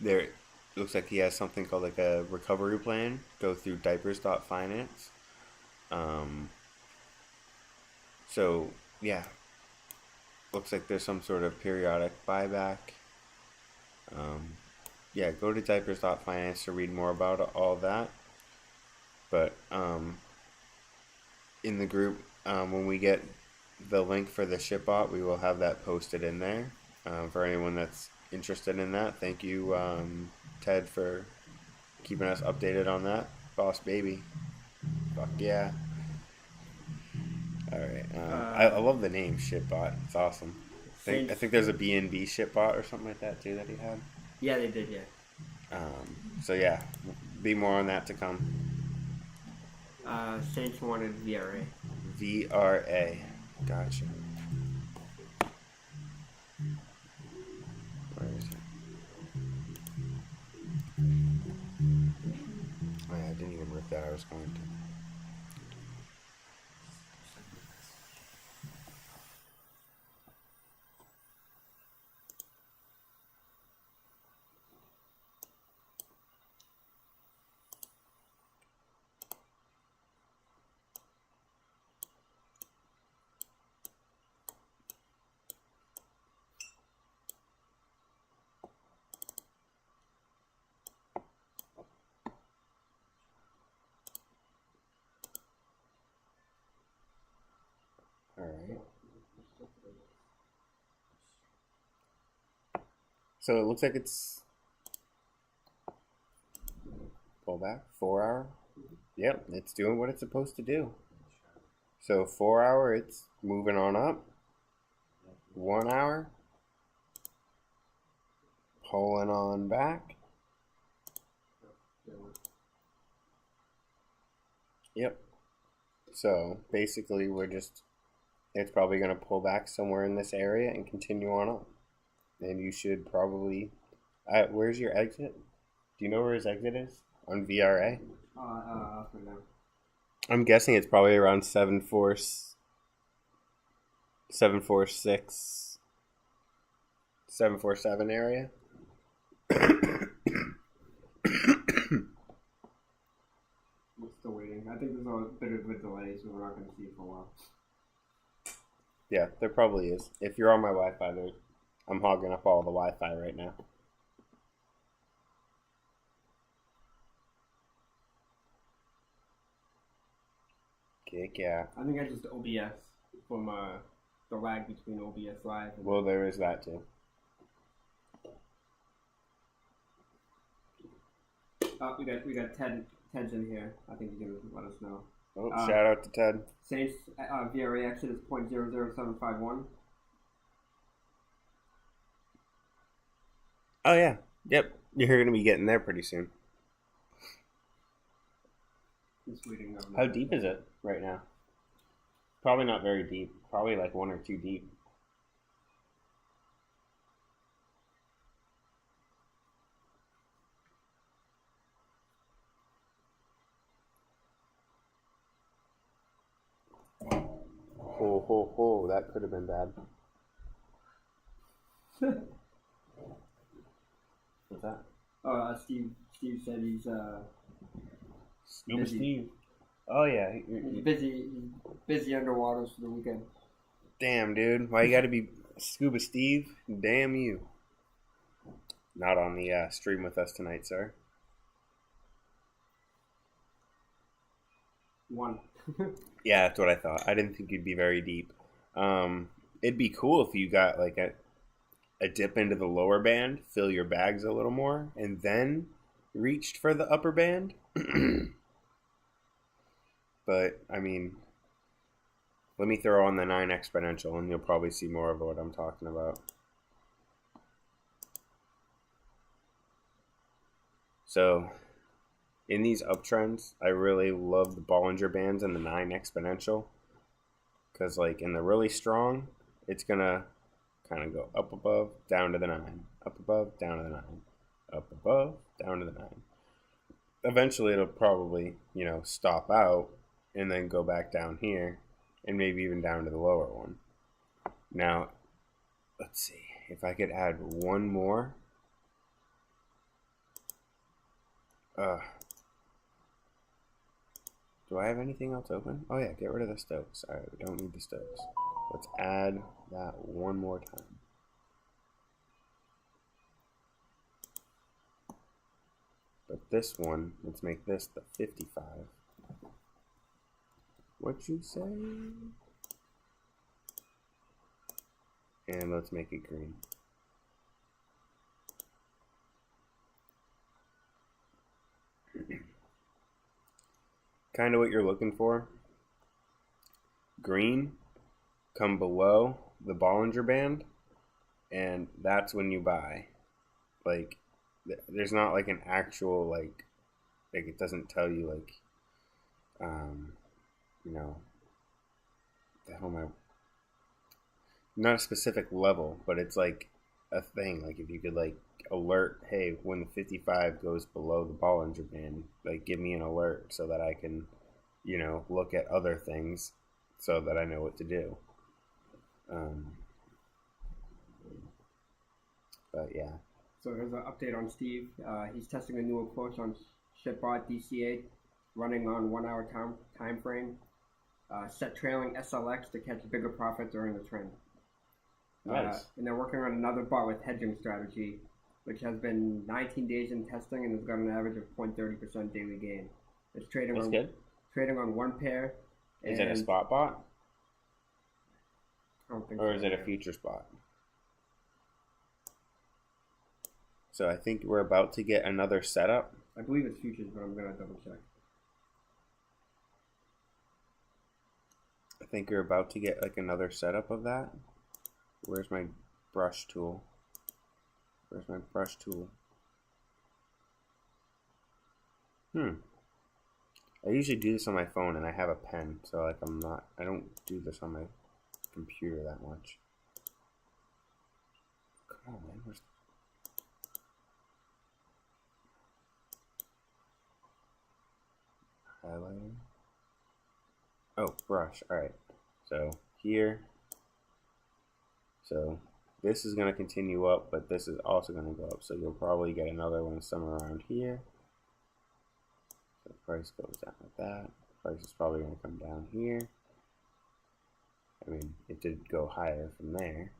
Speaker 1: There looks like he has something called like a recovery plan. Go through diapers.finance. So yeah, looks like there's some sort of periodic buyback. Yeah, go to diapers.finance to read more about all that. But in the group, when we get the link for the shipbot, we will have that posted in there for anyone that's interested in that. Thank you, Ted, for keeping us updated on that. Boss baby. Fuck yeah. Alright. I love the name shipbot. It's awesome. I think there's a BNB shipbot or something like that too that he had.
Speaker 2: Yeah, they did, yeah.
Speaker 1: So yeah, be more on that to come.
Speaker 2: Saints wanted VRA.
Speaker 1: VRA. Gotcha. Where is it? Oh, yeah, I didn't even rip that. I was going to. Alright. So it looks like it's pull back 4 hour. Yep, it's doing what it's supposed to do. So 4 hour, it's moving on up. 1 hour, pulling on back. Yep. So basically, it's probably going to pull back somewhere in this area and continue on up. And you should probably, where's your exit? Do you know where his exit is on VRA?
Speaker 2: For now.
Speaker 1: I'm guessing it's probably around 746, 747 area.
Speaker 2: We're still waiting. I think there's a bit of a delay, so we're not going to see it for a while.
Speaker 1: Yeah, there probably is. If you're on my Wi-Fi, I'm hogging up all the Wi-Fi right now. Kick yeah.
Speaker 2: I think I just OBS from the lag between OBS Live. And
Speaker 1: Well, there is that too.
Speaker 2: we got Ted's in here. I think he can let us know.
Speaker 1: Oh, shout out to Ted.
Speaker 2: Saints VRA exit is 0.00751.
Speaker 1: Oh yeah, yep. You're gonna be getting there pretty soon.
Speaker 2: Just waiting.
Speaker 1: How deep is it right now? Probably not very deep. Probably like 1 or 2 deep. Ho, that could have been bad. What's that?
Speaker 2: Steve said he's
Speaker 1: Scuba
Speaker 2: busy.
Speaker 1: Steve. Oh yeah.
Speaker 2: He's busy underwater for the weekend.
Speaker 1: Damn, dude. Why you gotta be Scuba Steve? Damn you. Not on the stream with us tonight, sir.
Speaker 2: One.
Speaker 1: Yeah, that's what I thought. I didn't think you'd be very deep. It'd be cool if you got like a dip into the lower band, fill your bags a little more, and then reached for the upper band. But, I mean, let me throw on the 9 exponential and you'll probably see more of what I'm talking about. So, in these uptrends, I really love the Bollinger Bands and the 9 exponential. Because, like, in the really strong, it's going to kind of go up above, down to the 9. Up above, down to the 9. Up above, down to the 9. Eventually, it'll probably, stop out and then go back down here and maybe even down to the lower one. Now, let's see. If I could add one more. Do I have anything else open? Oh yeah, get rid of the Stokes. Alright, we don't need the Stokes. Let's add that one more time. But this one, let's make this the 55. What you say? And let's make it green. Kind of what you're looking for. Green, come below the Bollinger Band, and that's when you buy. Like, there's not like an actual, like it doesn't tell you, like, the hell am I? Not a specific level, but it's like a thing. Like, if you could, like, alert, hey, when the 55 goes below the Bollinger Band, like, give me an alert so that I can, look at other things so that I know what to do. But yeah.
Speaker 2: So here's an update on Steve. He's testing a new approach on Shitbot DCA, running on 1 hour time frame. Set trailing SLX to catch bigger profit during the trend.
Speaker 1: Nice.
Speaker 2: And they're working on another bot with hedging strategy, which has been 19 days in testing and has got an average of 0.30% daily gain. It's trading on one pair.
Speaker 1: Is it a spot bot?
Speaker 2: I don't think
Speaker 1: or
Speaker 2: so,
Speaker 1: is it a future spot? So I think we're about to get another setup.
Speaker 2: I believe it's futures, but I'm gonna double check.
Speaker 1: I think you're about to get like another setup of that. Where's my brush tool? Where's my brush tool? I usually do this on my phone and I have a pen, so like I don't do this on my computer that much. Come on, man. Where's highlighter? Oh, brush. Alright. So here. So this is going to continue up, but this is also going to go up. So you'll probably get another one somewhere around here. So price goes down like that. Price is probably going to come down here. I mean, it did go higher from there.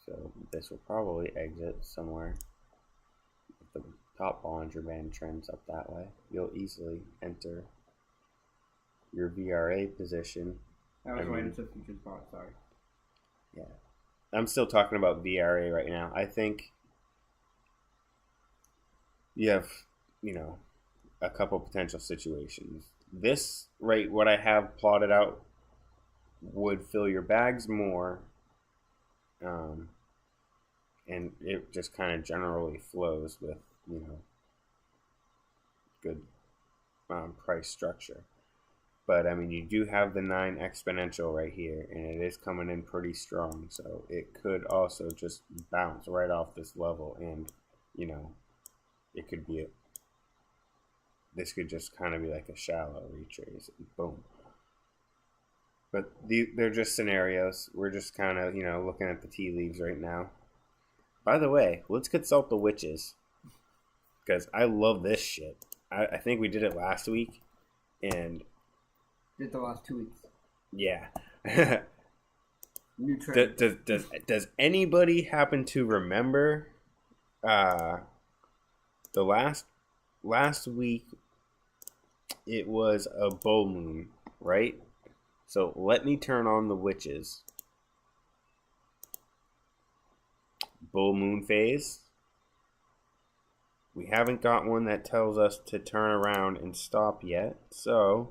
Speaker 1: So this will probably exit somewhere. If the top Bollinger Band trends up that way, you'll easily enter your VRA position.
Speaker 2: I was waiting to futures bot, sorry.
Speaker 1: Yeah. I'm still talking about VRA right now. I think you have, a couple potential situations. This, right, what I have plotted out would fill your bags more, and it just kind of generally flows with, good price structure. But, I mean, you do have the 9 exponential right here, and it is coming in pretty strong. So it could also just bounce right off this level, and, it could be this could just kind of be like a shallow retrace, and boom. But they're just scenarios. We're just kind of, looking at the tea leaves right now. By the way, let's consult the witches, because I love this shit. I think we did it last week, and...
Speaker 2: Did the last 2 weeks.
Speaker 1: Yeah.
Speaker 2: New trend.
Speaker 1: Does anybody happen to remember the last week it was a bull moon, right? So let me turn on the witches. Bull moon phase. We haven't got one that tells us to turn around and stop yet, so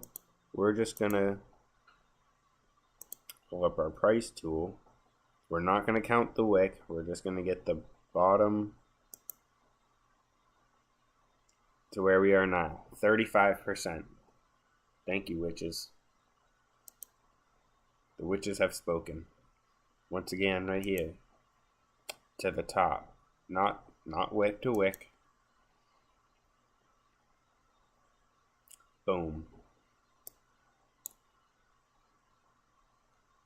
Speaker 1: we're just gonna pull up our price tool. We're not gonna count the wick. We're just gonna get the bottom to where we are now, 35%. Thank you, witches. The witches have spoken. Once again, right here, to the top, not wick to wick. Boom.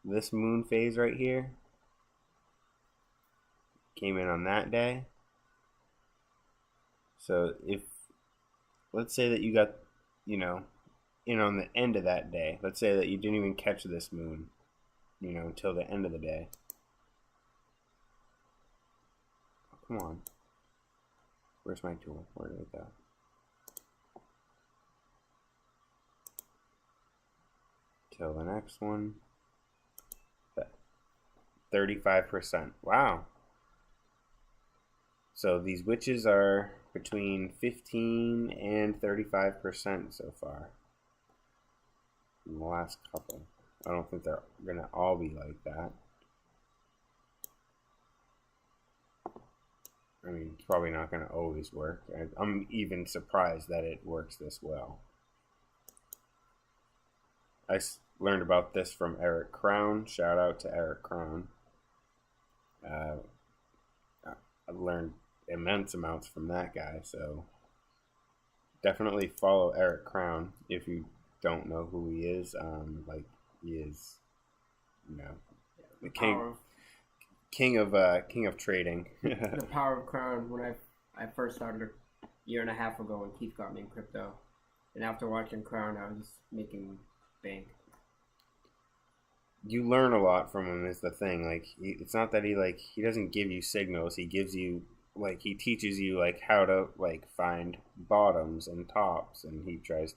Speaker 1: This moon phase right here came in on that day. So if, let's say that you got, in on the end of that day, let's say that you didn't even catch this moon, until the end of the day. Oh, come on. Where's my tool? Where did it go? Till the next one. 35%. Wow. So these witches are between 15 and 35% so far. In the last couple. I don't think they're going to all be like that. I mean, it's probably not going to always work. I'm even surprised that it works this well. I learned about this from Eric Crown. Shout out to Eric Crown. I learned immense amounts from that guy, so definitely follow Eric Crown if you don't know who he is. He is, the king of trading.
Speaker 2: The power of Crown. When I first started a year and a half ago, when Keith got me in crypto, and after watching Crown, I was just making bank.
Speaker 1: You learn a lot from him is the thing. Like, it's not that he doesn't give you signals. He gives you, he teaches you, how to, find bottoms and tops. And he tries,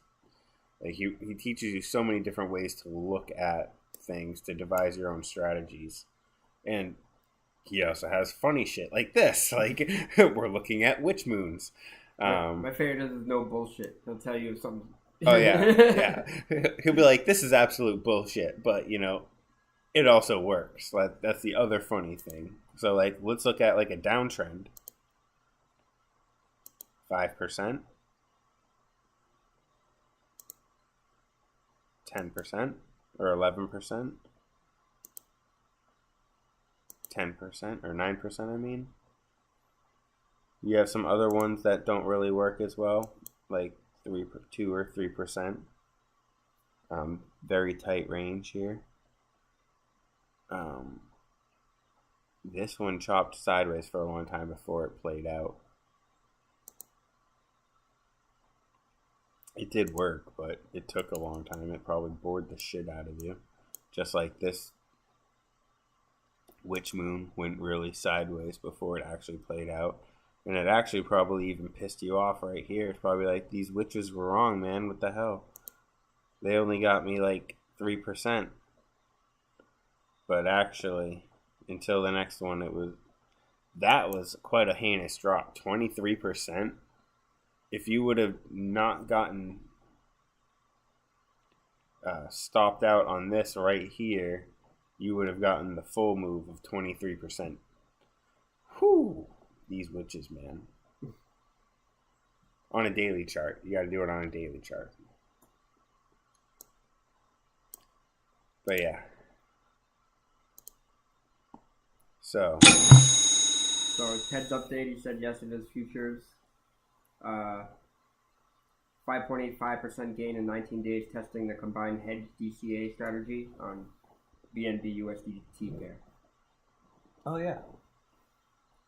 Speaker 1: he teaches you so many different ways to look at things, to devise your own strategies. And he also has funny shit like this. We're looking at witch moons.
Speaker 2: My favorite is no bullshit. He'll tell you something.
Speaker 1: Oh, yeah. Yeah. He'll be like, this is absolute bullshit. But, it also works. That's the other funny thing. So, let's look at, a downtrend. 5%. 10%. Or 11%. 10%. Or 9%, I mean. You have some other ones that don't really work as well. 2 or 3%. Very tight range here. This one chopped sideways for a long time before it played out. It did work, but it took a long time. It probably bored the shit out of you. Just like this witch moon went really sideways before it actually played out. And it actually probably even pissed you off right here. It's probably like, these witches were wrong, man. What the hell? They only got me 3%. But actually, until the next one, that was quite a heinous drop. 23%. If you would have not gotten stopped out on this right here, you would have gotten the full move of 23%. Whew. These witches, man. On a daily chart. You gotta do it on a daily chart. But yeah. So
Speaker 2: Ted's update, he said yesterday's futures, 5.85% gain in 19 days testing the combined hedge DCA strategy on BNB USDT pair.
Speaker 1: Oh yeah.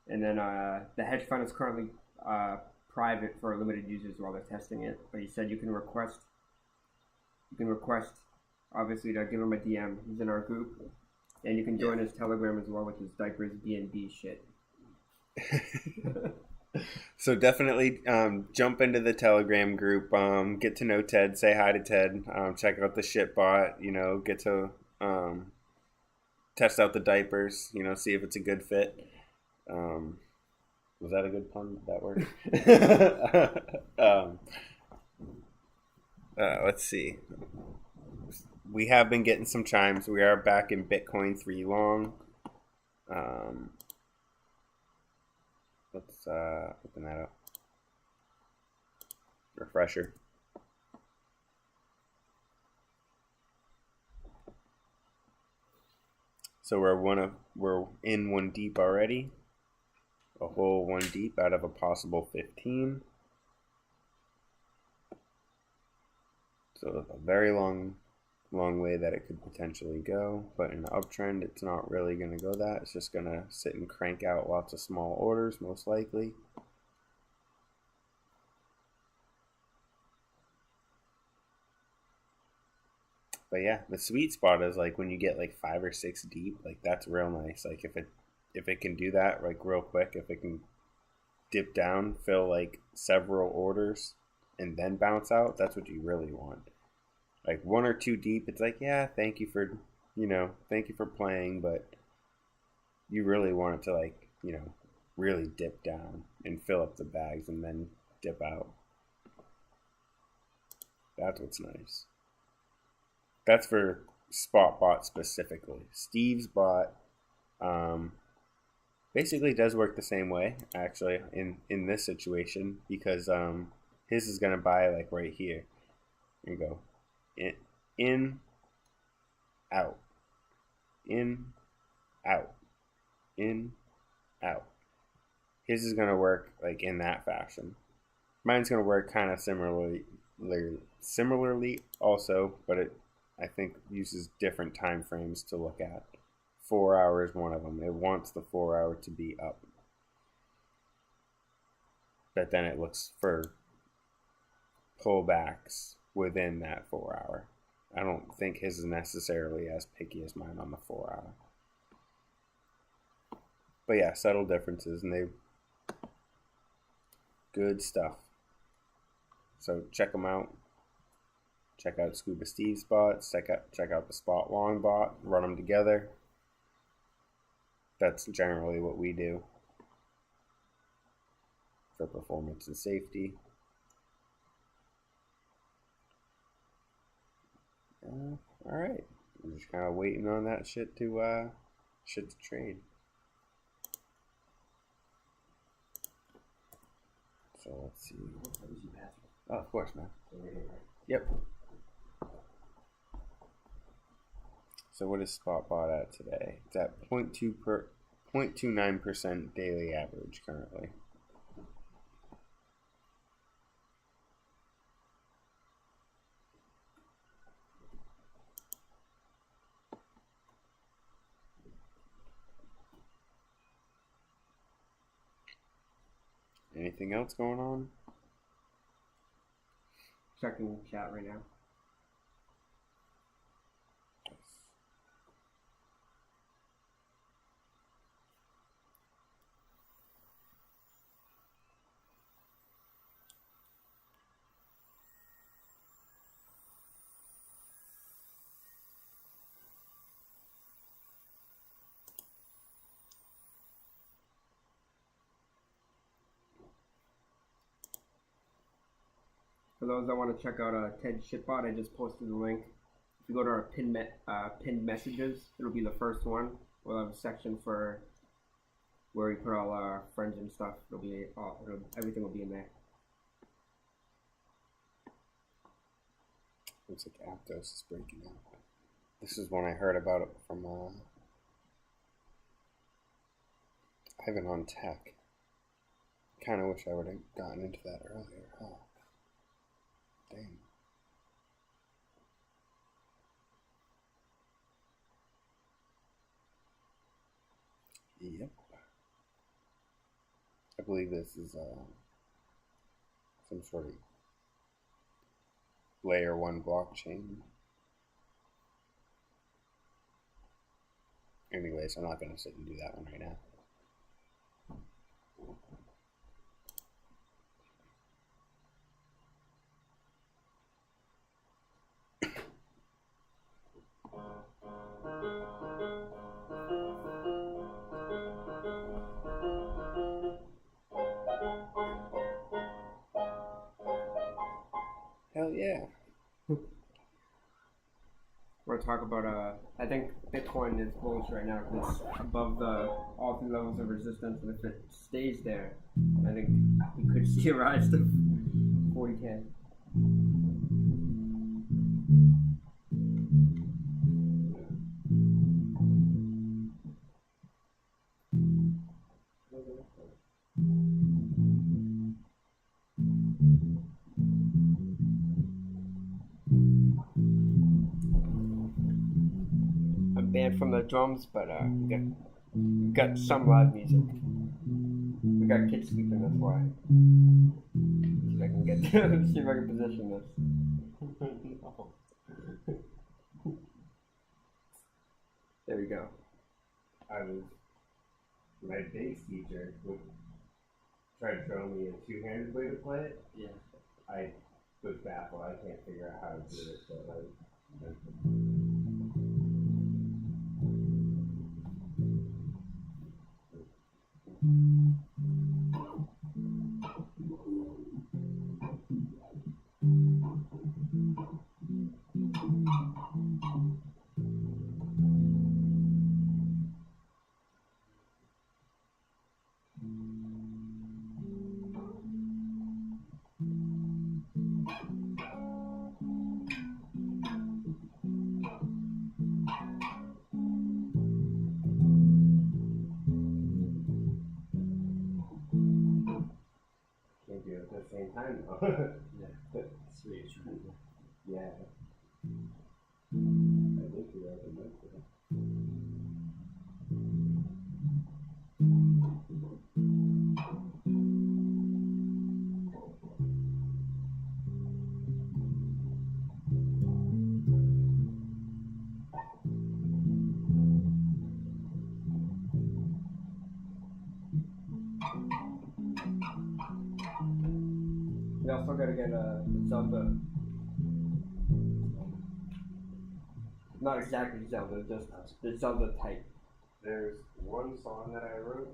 Speaker 2: And then the hedge fund is currently private for limited users while they're testing it. But he said you can request obviously to give him a DM. He's in our group. And you can join his Telegram as well, which is Diapers BNB shit.
Speaker 1: So definitely jump into the Telegram group, get to know Ted, say hi to Ted, check out the shit bot, get to test out the diapers, see if it's a good fit. Was that a good pun? Did that work? Let's see. We have been getting some chimes. We are back in Bitcoin 3 long. Let's open that up. Refresher. So we're in one deep already. A whole one deep out of a possible 15. So a very long way that it could potentially go, but in an uptrend it's not really going to go that. It's just going to sit and crank out lots of small orders most likely. But yeah, the sweet spot is like when you get like 5 or 6 deep, like that's real nice. Like if it can do that like real quick, if it can dip down, fill like several orders and then bounce out, that's what you really want. Like 1 or 2 deep, it's like, yeah, thank you for playing, but you really want it to like, really dip down and fill up the bags and then dip out. That's what's nice. That's for spot bot specifically. Steve's bot basically does work the same way actually in this situation, because his is gonna buy like right here. There you go. In, out, in, out, in, out. His is gonna work like in that fashion. Mine's gonna work kind of similarly also, but it I think uses different time frames to look at. 4 hours, one of them. It wants the 4 hour to be up, but then it looks for pullbacks within that 4 hour. I don't think his is necessarily as picky as mine on the 4 hour. But yeah, subtle differences, and they good stuff. So check them out. Check out Scuba Steve's bots. Check out the Spot Long bot. Run them together. That's generally what we do for performance and safety. All right, I'm just kind of waiting on that shit to trade. So let's see. Oh, of course, man. Yep. So what is Spotbot at today? It's at 0.29% daily average currently. Anything else going on?
Speaker 2: Checking chat right now. For those that want to check out Ted Shitbot, I just posted the link. If you go to our pinned messages, it'll be the first one. We'll have a section for where we put all our friends and stuff. Everything will be in there.
Speaker 1: Looks like Aptos is breaking out. This is when I heard about it from Ivan on Tech. Kind of wish I would have gotten into that earlier. Oh, dang. Yep. I believe this is some sort of layer 1 blockchain. Anyways, I'm not going to sit and do that one right now.
Speaker 2: to talk about. I think Bitcoin is bullish right now because it's above the all three levels of resistance, and if it stays there, I think we could see a rise to 40K. I'm banned from the drums, but we got some live music. We got kids sleeping, that's why. See if I can get see if I can position this.
Speaker 1: No.
Speaker 2: There we go.
Speaker 1: My bass teacher would try to show me a two-handed way to play it.
Speaker 3: Yeah.
Speaker 1: I was baffled. I can't figure out how to do it. So can't do it at the same time though.
Speaker 3: Yeah. That's what you're trying to do.
Speaker 1: Yeah. I think you wrote the note for that.
Speaker 2: We also gotta get a Zelda. Not exactly Zelda, just the Zelda type.
Speaker 1: There's one song that I wrote.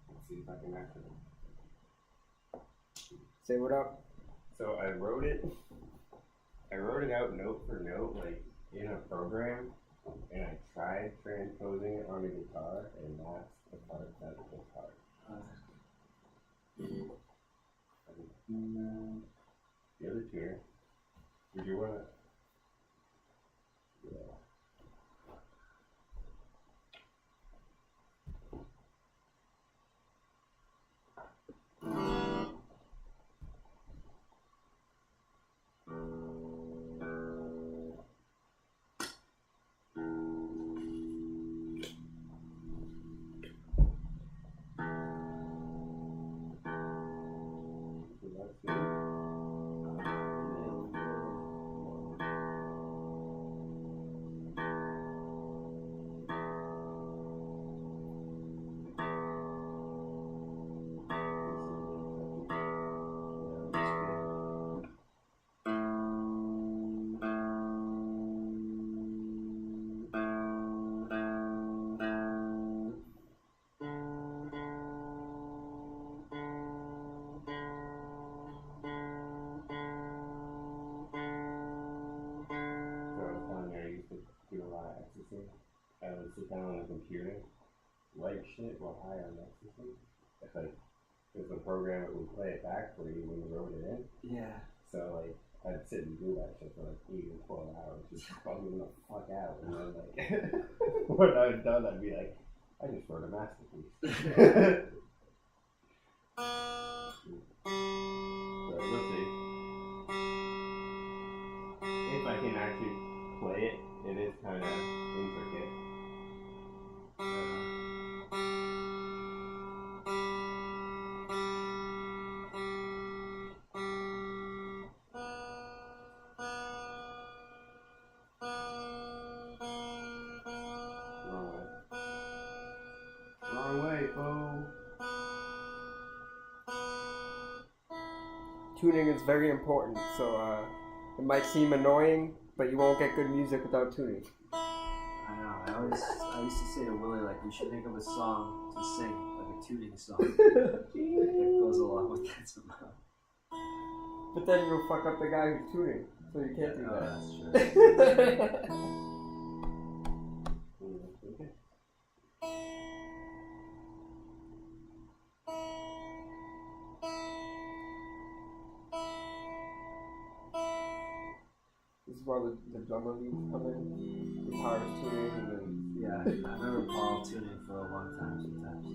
Speaker 1: Let's see if I can actually.
Speaker 2: Say what up?
Speaker 1: So I wrote it out note for note, like in a program, and I tried transposing it on a guitar, and that's the part that was hard. The other tuner. Would you want to? Yeah. I would sit down on the computer, write shit while high on ecstasy. If like, there's a program that would play it back for you when you wrote it in.
Speaker 3: Yeah.
Speaker 1: So like, I'd sit and do that shit for like 8 or 12 hours, just bugging the fuck out. And then like, when I was done, I'd be like, I just wrote a masterpiece. So we'll see. If I can actually play it, it is kind of intricate. Wrong way, fool.
Speaker 2: Tuning is very important, so it might seem annoying, but you won't get good music without tuning.
Speaker 3: I know. I used to say to Willie, like, we should think of a song to sing, like a tuning song that goes along with that somehow.
Speaker 2: But then you'll fuck up the guy who's tuning. So you can't do
Speaker 3: Oh,
Speaker 2: that.
Speaker 3: that's true.
Speaker 1: Okay.
Speaker 2: This is where the drummer leads come in, guitarist tuning, and then
Speaker 3: Yeah, I remember Paul tuning for a long time sometimes.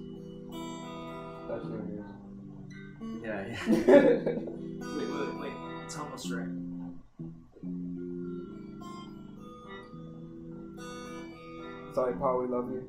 Speaker 2: especially when
Speaker 3: Yeah, yeah. Wait. It's almost right.
Speaker 2: Sorry, Paul, we love you.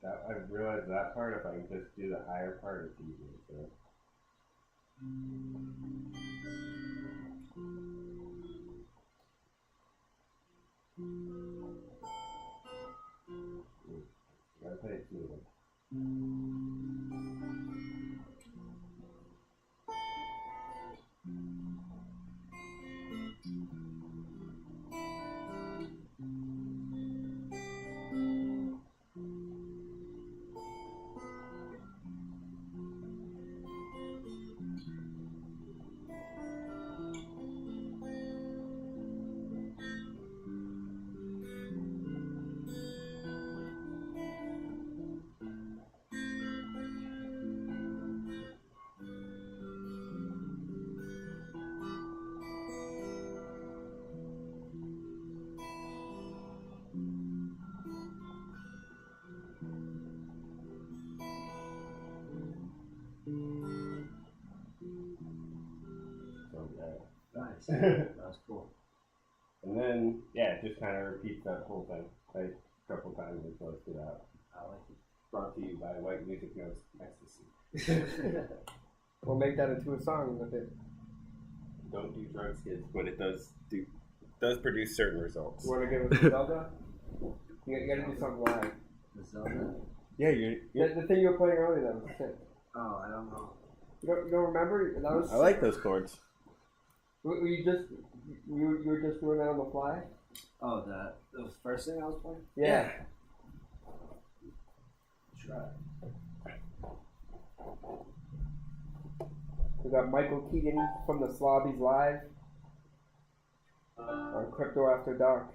Speaker 1: I realized that part, if I can just do the higher part, it's easier. So. Gotta play it smooth. So,
Speaker 3: Nice. That was cool.
Speaker 1: and then, yeah, it just kind of repeats that whole thing. Like, a couple times and closed it out.
Speaker 3: I like it.
Speaker 1: Brought to you by White Music Notes Ecstasy.
Speaker 2: We'll make that into a song with it.
Speaker 1: Don't do drugs, kids, but it does produce certain results.
Speaker 2: You want to give us a Zelda? You gotta do something live.
Speaker 3: The Zelda?
Speaker 1: Yeah,
Speaker 2: The thing you were playing earlier, that was sick.
Speaker 3: Oh, I don't know.
Speaker 2: You don't remember? That was.
Speaker 1: I like those chords.
Speaker 2: Were you were just doing that on the fly?
Speaker 3: Oh, the first thing I was playing?
Speaker 2: Yeah.
Speaker 3: Try.
Speaker 2: We got Michael Keegan from the Slobbies Live on Crypto After Dark.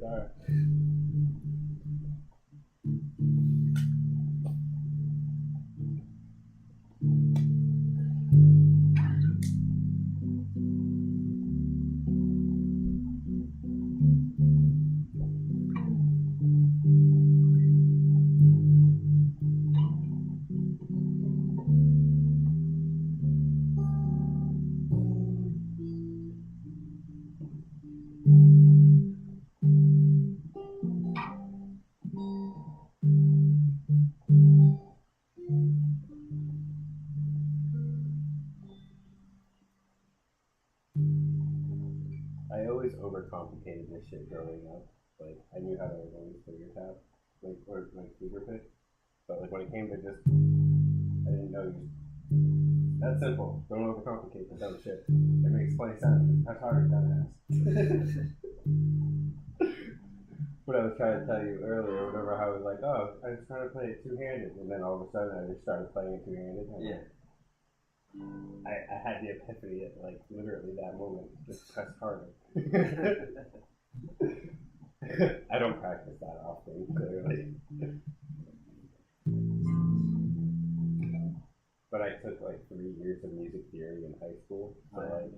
Speaker 1: guitar. I always overcomplicated this shit growing up. Like, I knew how to always figure tab, like, or like finger pick. But like when it came to just, I didn't know you. That's simple. Don't overcomplicate the dumb shit. It makes plenty sense. That's hard, dumbass. What I was trying to tell you earlier, whenever I was like, oh, I was trying to play it two-handed, and then all of a sudden I just started playing it two-handed.
Speaker 3: Yeah.
Speaker 1: I had the epiphany at like literally that moment. Just press harder. I don't practice that often, clearly. But I took like 3 years of music theory in high school. So like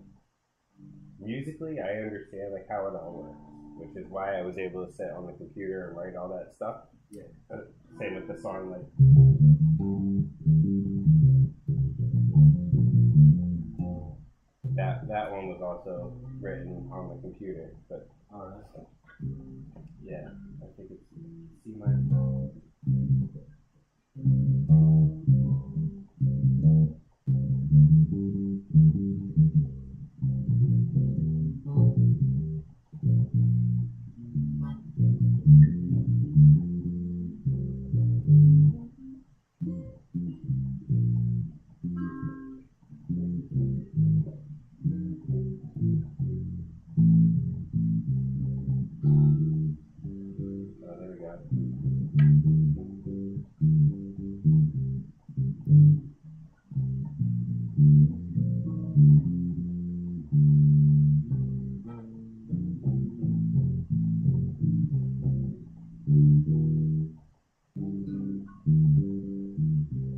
Speaker 1: musically I understand like how it all works, which is why I was able to sit on the computer and write all that stuff.
Speaker 3: Yeah.
Speaker 1: Same with the song, like that one was also written on the computer, but yeah, I think it's C minor. Oh, there we go.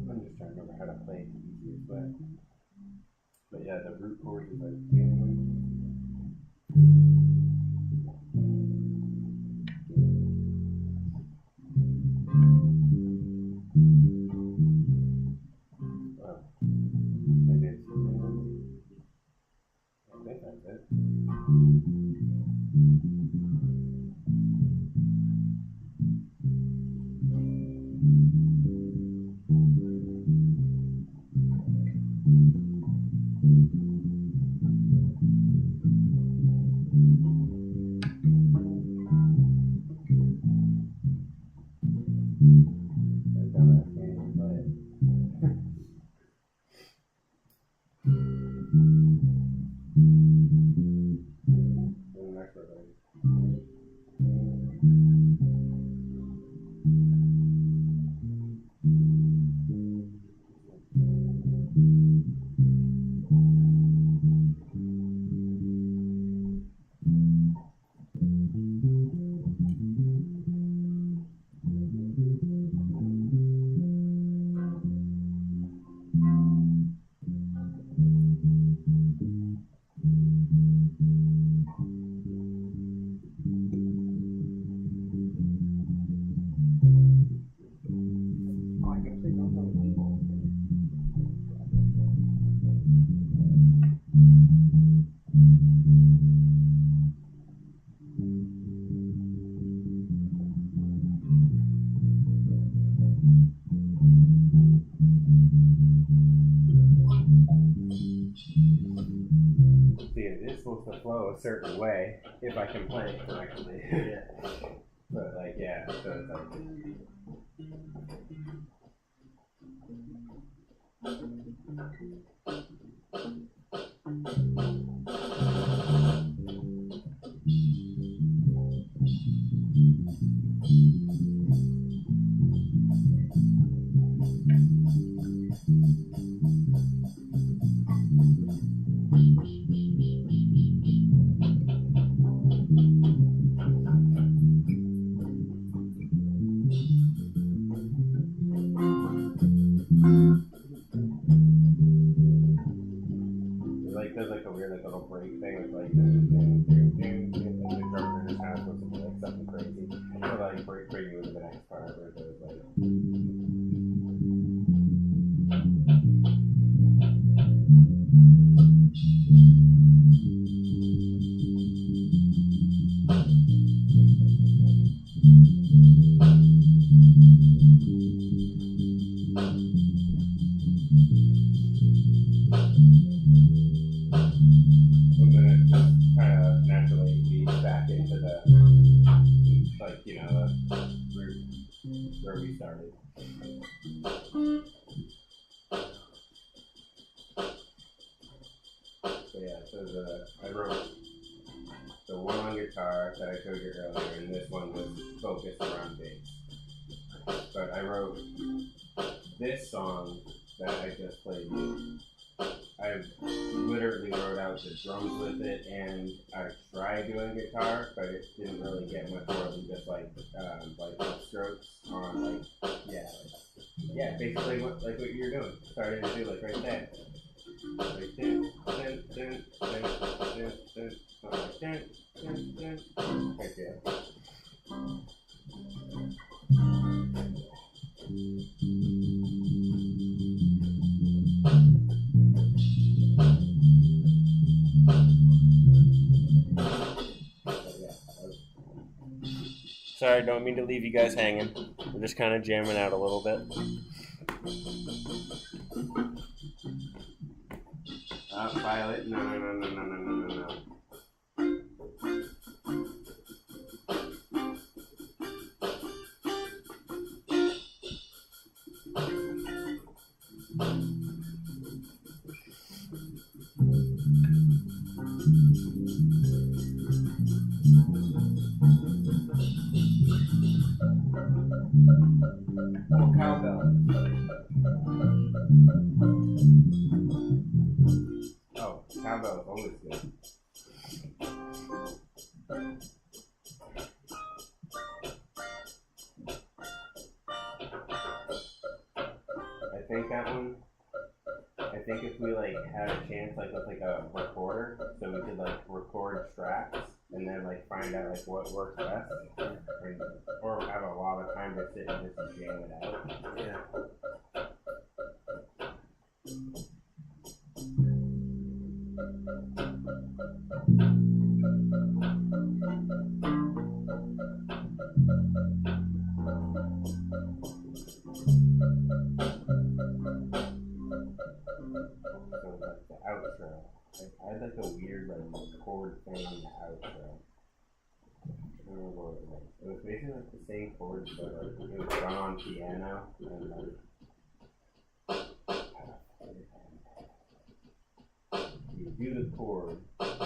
Speaker 1: I'm just trying to remember how to play it the easiest way. But yeah, the root chord is like maybe it's I think that's it. That dumbass can't even play it. The next word, like, oh, I can play drums on the keyboard. See, it is supposed to flow a certain way if I can play it correctly.
Speaker 3: Yeah.
Speaker 1: But like, yeah, so it's like. like bring you into the next part where it goes like. And then it just kind of naturally leads back into the, like, you know, where we started. So yeah, so I wrote the one on guitar that I showed you earlier, and this one was focused around bass. But I wrote this song that I just played you. I literally wrote out the drums with it, and I tried doing guitar, but it didn't really get much more than just like strokes on basically what you're doing, starting to do like right there, like dun dun dun dun dun dun, like dun dun dun, right there. Sorry, don't mean to leave you guys hanging. We're just kind of jamming out a little bit. Violet, no.
Speaker 2: Oh, cowbell.
Speaker 1: Oh, cowbell is always good. I think if we like had a chance like with like a recorder, so we could like record tracks and then like find out like what works best, or have a lot of time to sit and just jam it out.
Speaker 3: Yeah.
Speaker 1: So like the outro, I had like a weird like chord thing in the outro. I don't remember what it was. It was basically like the same chords, but like it was done on piano and like. You do the chord, kind of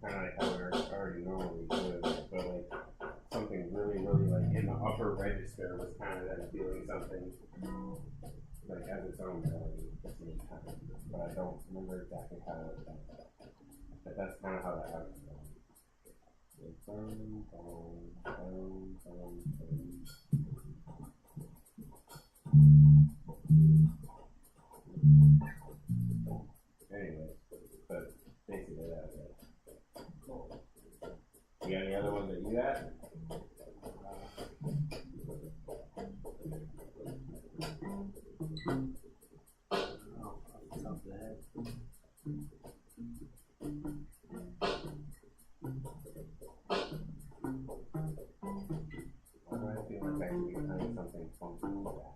Speaker 1: like how we already normally do it, but like something really like in the upper register was kind of then doing something like as its own melody at the same time. But I don't remember exactly how it was done. But that's kind of how that outro goes. Anyway, but basically that's it. Cool. You got any other ones that you got?
Speaker 3: Off the head.
Speaker 1: Why do I feel like I should be playing something funky for that?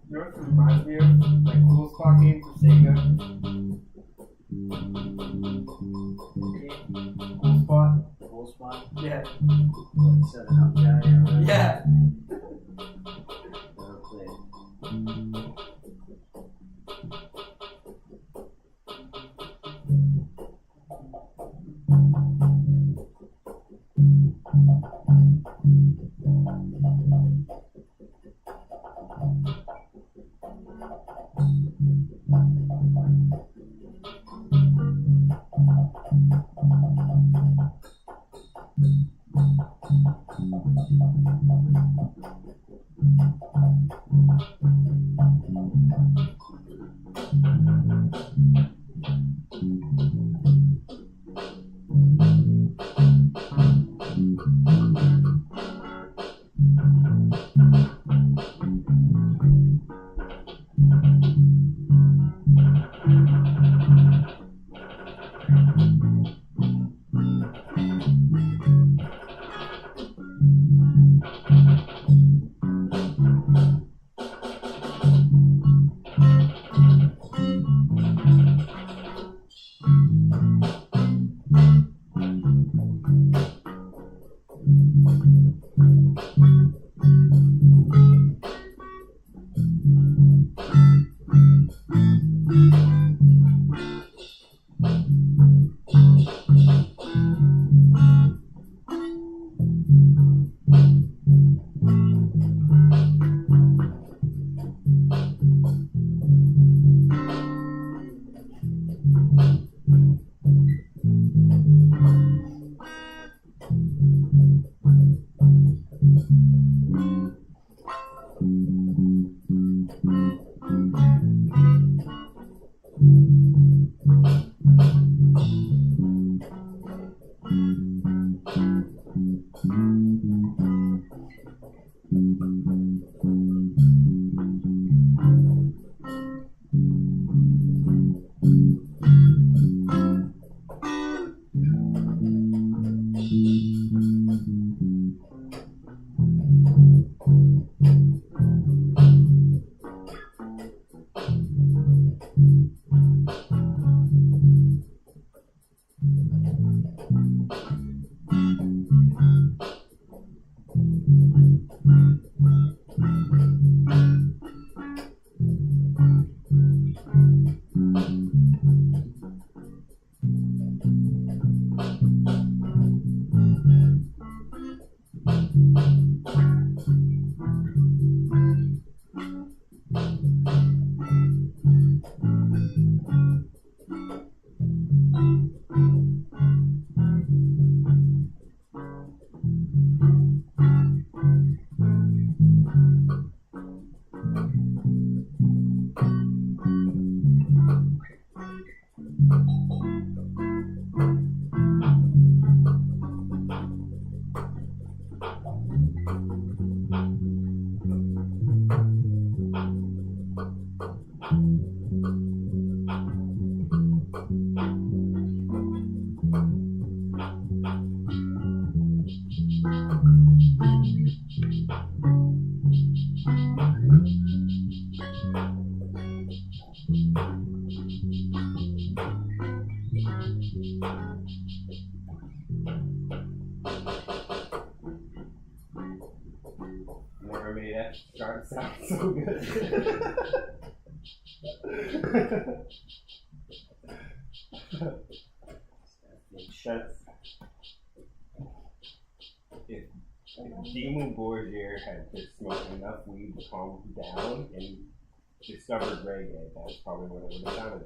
Speaker 2: You know what this reminds me of? Like cool spot games for Sega. Cool spot.
Speaker 3: The whole spot?
Speaker 2: Yeah.
Speaker 3: Like 7-Up guy or whatever?
Speaker 2: Yeah.
Speaker 3: Never played.
Speaker 1: Never made that shark sound so good. If Dimmu Borgir had just smoked enough weed to calm him down and discovered reggae, that's probably what it would have sounded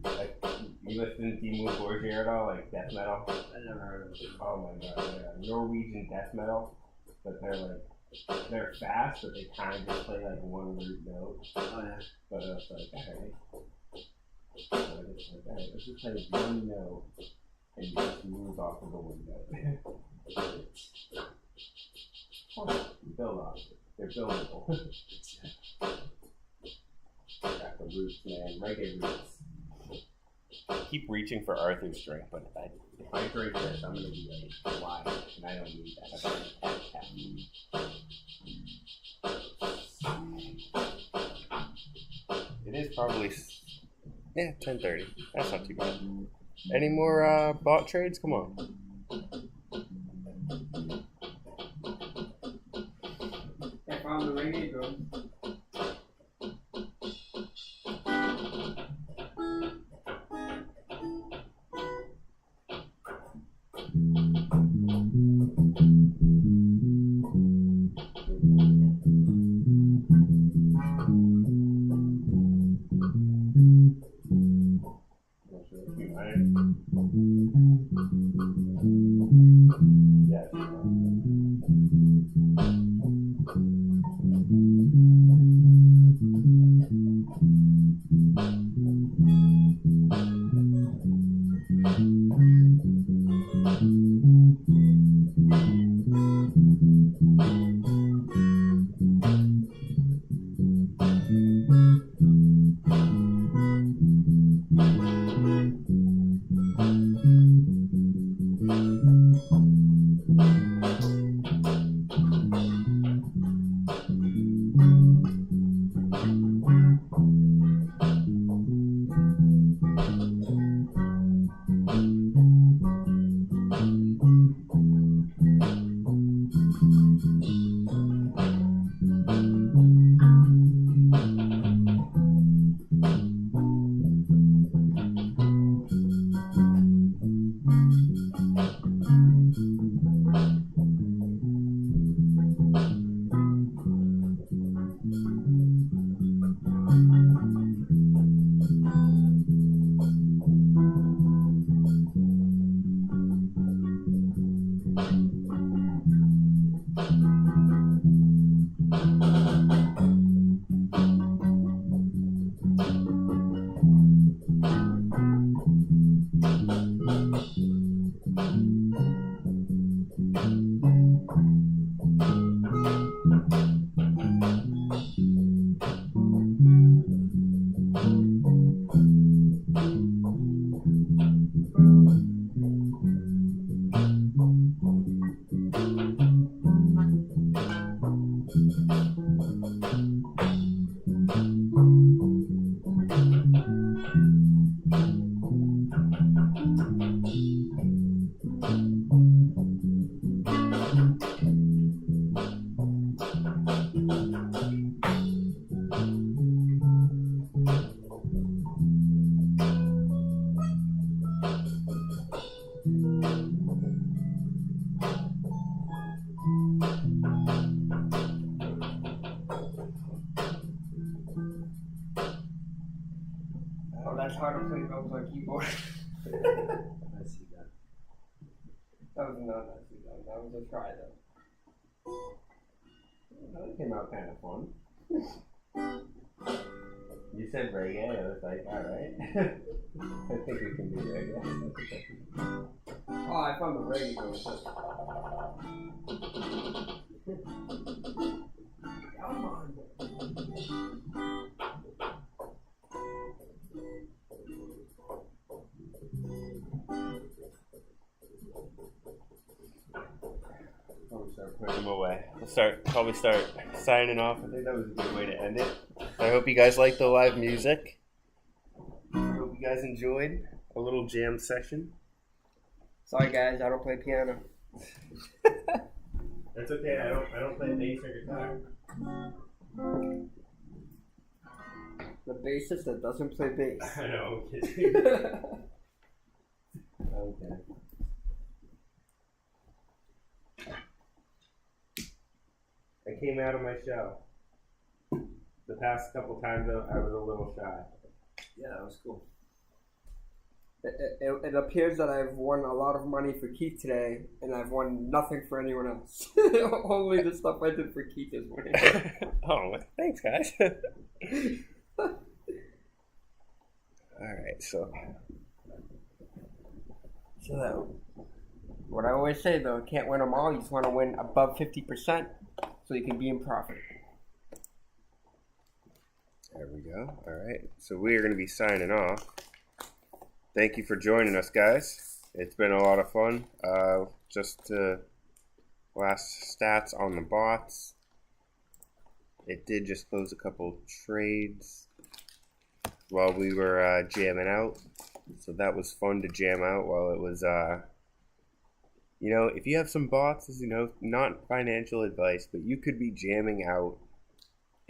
Speaker 1: like. Like, you listen to Dimmu Borgir at all, like death metal?
Speaker 3: I never heard of it.
Speaker 1: Oh my god, yeah. Norwegian death metal, but they're fast, but they kind of just play like one root note.
Speaker 3: Oh yeah.
Speaker 1: But it's like, alright. Alright, let's just play one note and you just move off of the window. Build off it. They're buildable. Got the roots, man. Reggae roots. I keep reaching for Arthur's drink, but if I drink this, I'm gonna be like, why? And I don't need that. It is probably 10:30. That's not too bad. Any more bot trades? Come on.
Speaker 2: I found the reggae drum. That's hard to play drums on keyboard.
Speaker 3: I see that.
Speaker 2: That was not nicely done. That was a try though.
Speaker 1: That came out kind of fun. You said reggae, I was like, alright. I think we can do reggae.
Speaker 2: Oh, I found the reggae drum. Come on.
Speaker 1: Probably start putting them away. We'll probably start signing off. I think that was a good way to end it. I hope you guys like the live music. I hope you guys enjoyed a little jam session.
Speaker 2: Sorry guys, I don't play piano.
Speaker 1: That's okay. I don't play bass or guitar.
Speaker 2: The bassist that doesn't play bass.
Speaker 1: I know. I'm kidding. Okay. I came out of my shell. The past couple times I was a little shy.
Speaker 3: Yeah, that was cool.
Speaker 2: It appears that I've won a lot of money for Keith today, and I've won nothing for anyone else. Only the stuff I did for Keith is winning.
Speaker 1: Oh, thanks, guys. Alright, so
Speaker 2: that, what I always say though, can't win them all. You just want to win above 50%, so you can be in profit.
Speaker 1: there we go. Alright, so we are going to be signing off. Thank you for joining us, guys. It's been a lot of fun. Just last stats on the bots. It did just close a couple trades while we were jamming out. So that was fun to jam out while it was, if you have some bots, not financial advice, but you could be jamming out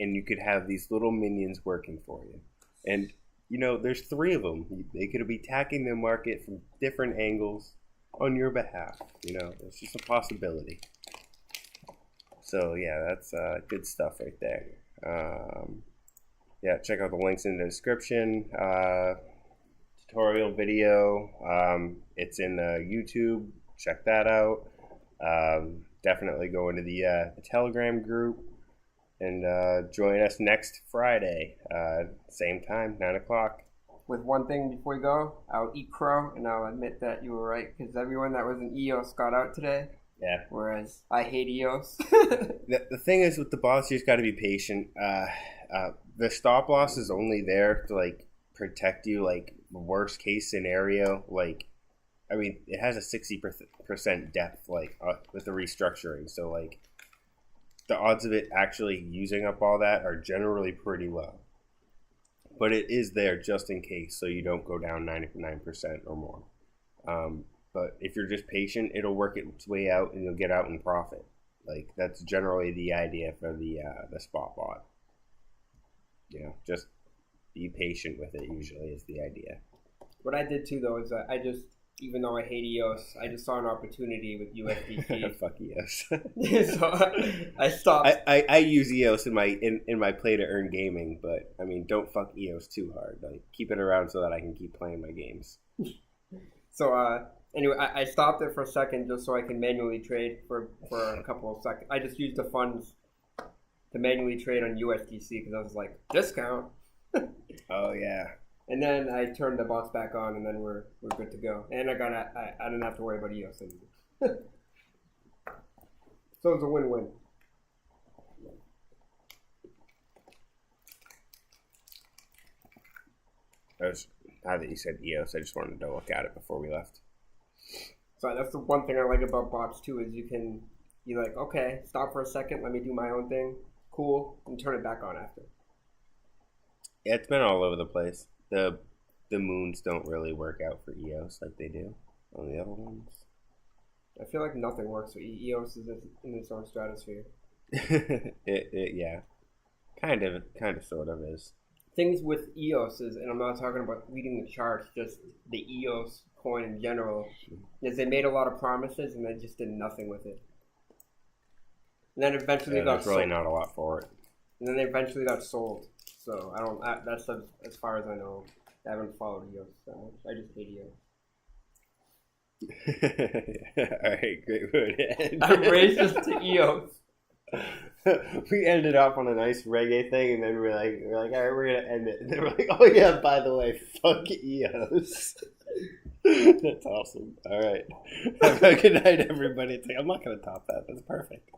Speaker 1: and you could have these little minions working for you. And, there's 3 of them. They could be attacking the market from different angles on your behalf. It's just a possibility. So, yeah, that's good stuff right there. Yeah, check out the links in the description. Tutorial video. It's in YouTube. Check that out. Definitely go into the Telegram group and join us next Friday. Same time, 9 o'clock.
Speaker 2: With one thing before we go, I'll eat crow and I'll admit that you were right, because everyone that was in EOS got out today.
Speaker 1: Yeah.
Speaker 2: Whereas I hate EOS.
Speaker 1: The thing is with the bots, you just got to be patient. The stop loss is only there to protect you, worst case scenario. It has a 60% depth with the restructuring. So the odds of it actually using up all that are generally pretty low. But it is there just in case, so you don't go down 99% or more. But if you're just patient, it'll work its way out and you'll get out in profit. That's generally the idea for the spot bot. Just be patient with it, usually is the idea.
Speaker 2: What I did too, though, is I just, even though I hate EOS, I just saw an opportunity with USDT.
Speaker 1: Fuck EOS.
Speaker 2: So I stopped.
Speaker 1: I use EOS in my play to earn gaming, but don't fuck EOS too hard. Keep it around so that I can keep playing my games.
Speaker 2: So anyway, I stopped it for a second just so I can manually trade for a couple of seconds. I just used the funds to manually trade on USDC because I was like, discount.
Speaker 1: Oh yeah.
Speaker 2: And then I turned the bots back on, and then we're good to go. And I didn't have to worry about EOS anymore. So it was a win-win.
Speaker 1: Now that you said EOS, I just wanted to look at it before we left.
Speaker 2: So that's the one thing I like about bots too, is you can be like, okay, stop for a second, let me do my own thing, cool, and turn it back on after.
Speaker 1: Yeah, it's been all over the place. The moons don't really work out for EOS like they do on the other ones.
Speaker 2: I feel like nothing works for EOS is in its own stratosphere.
Speaker 1: Yeah, kind of, sort of is.
Speaker 2: Things with EOS is, and I'm not talking about reading the charts, just the EOS coin in general, is they made a lot of promises and they just did nothing with it. And then eventually got
Speaker 1: there's really
Speaker 2: sold.
Speaker 1: not a lot for it.
Speaker 2: And then they eventually got sold. So that's as far as I know. I haven't followed EOS that much. I just hate EOS.
Speaker 1: Alright, great way to end.
Speaker 2: I'm racist to EOS.
Speaker 1: We ended up on a nice reggae thing, and then we're like, all right, we're gonna end it. And then we're like, oh yeah, by the way, fuck EOS. That's awesome. All right, have a good night, everybody. I'm not gonna top that. That's perfect.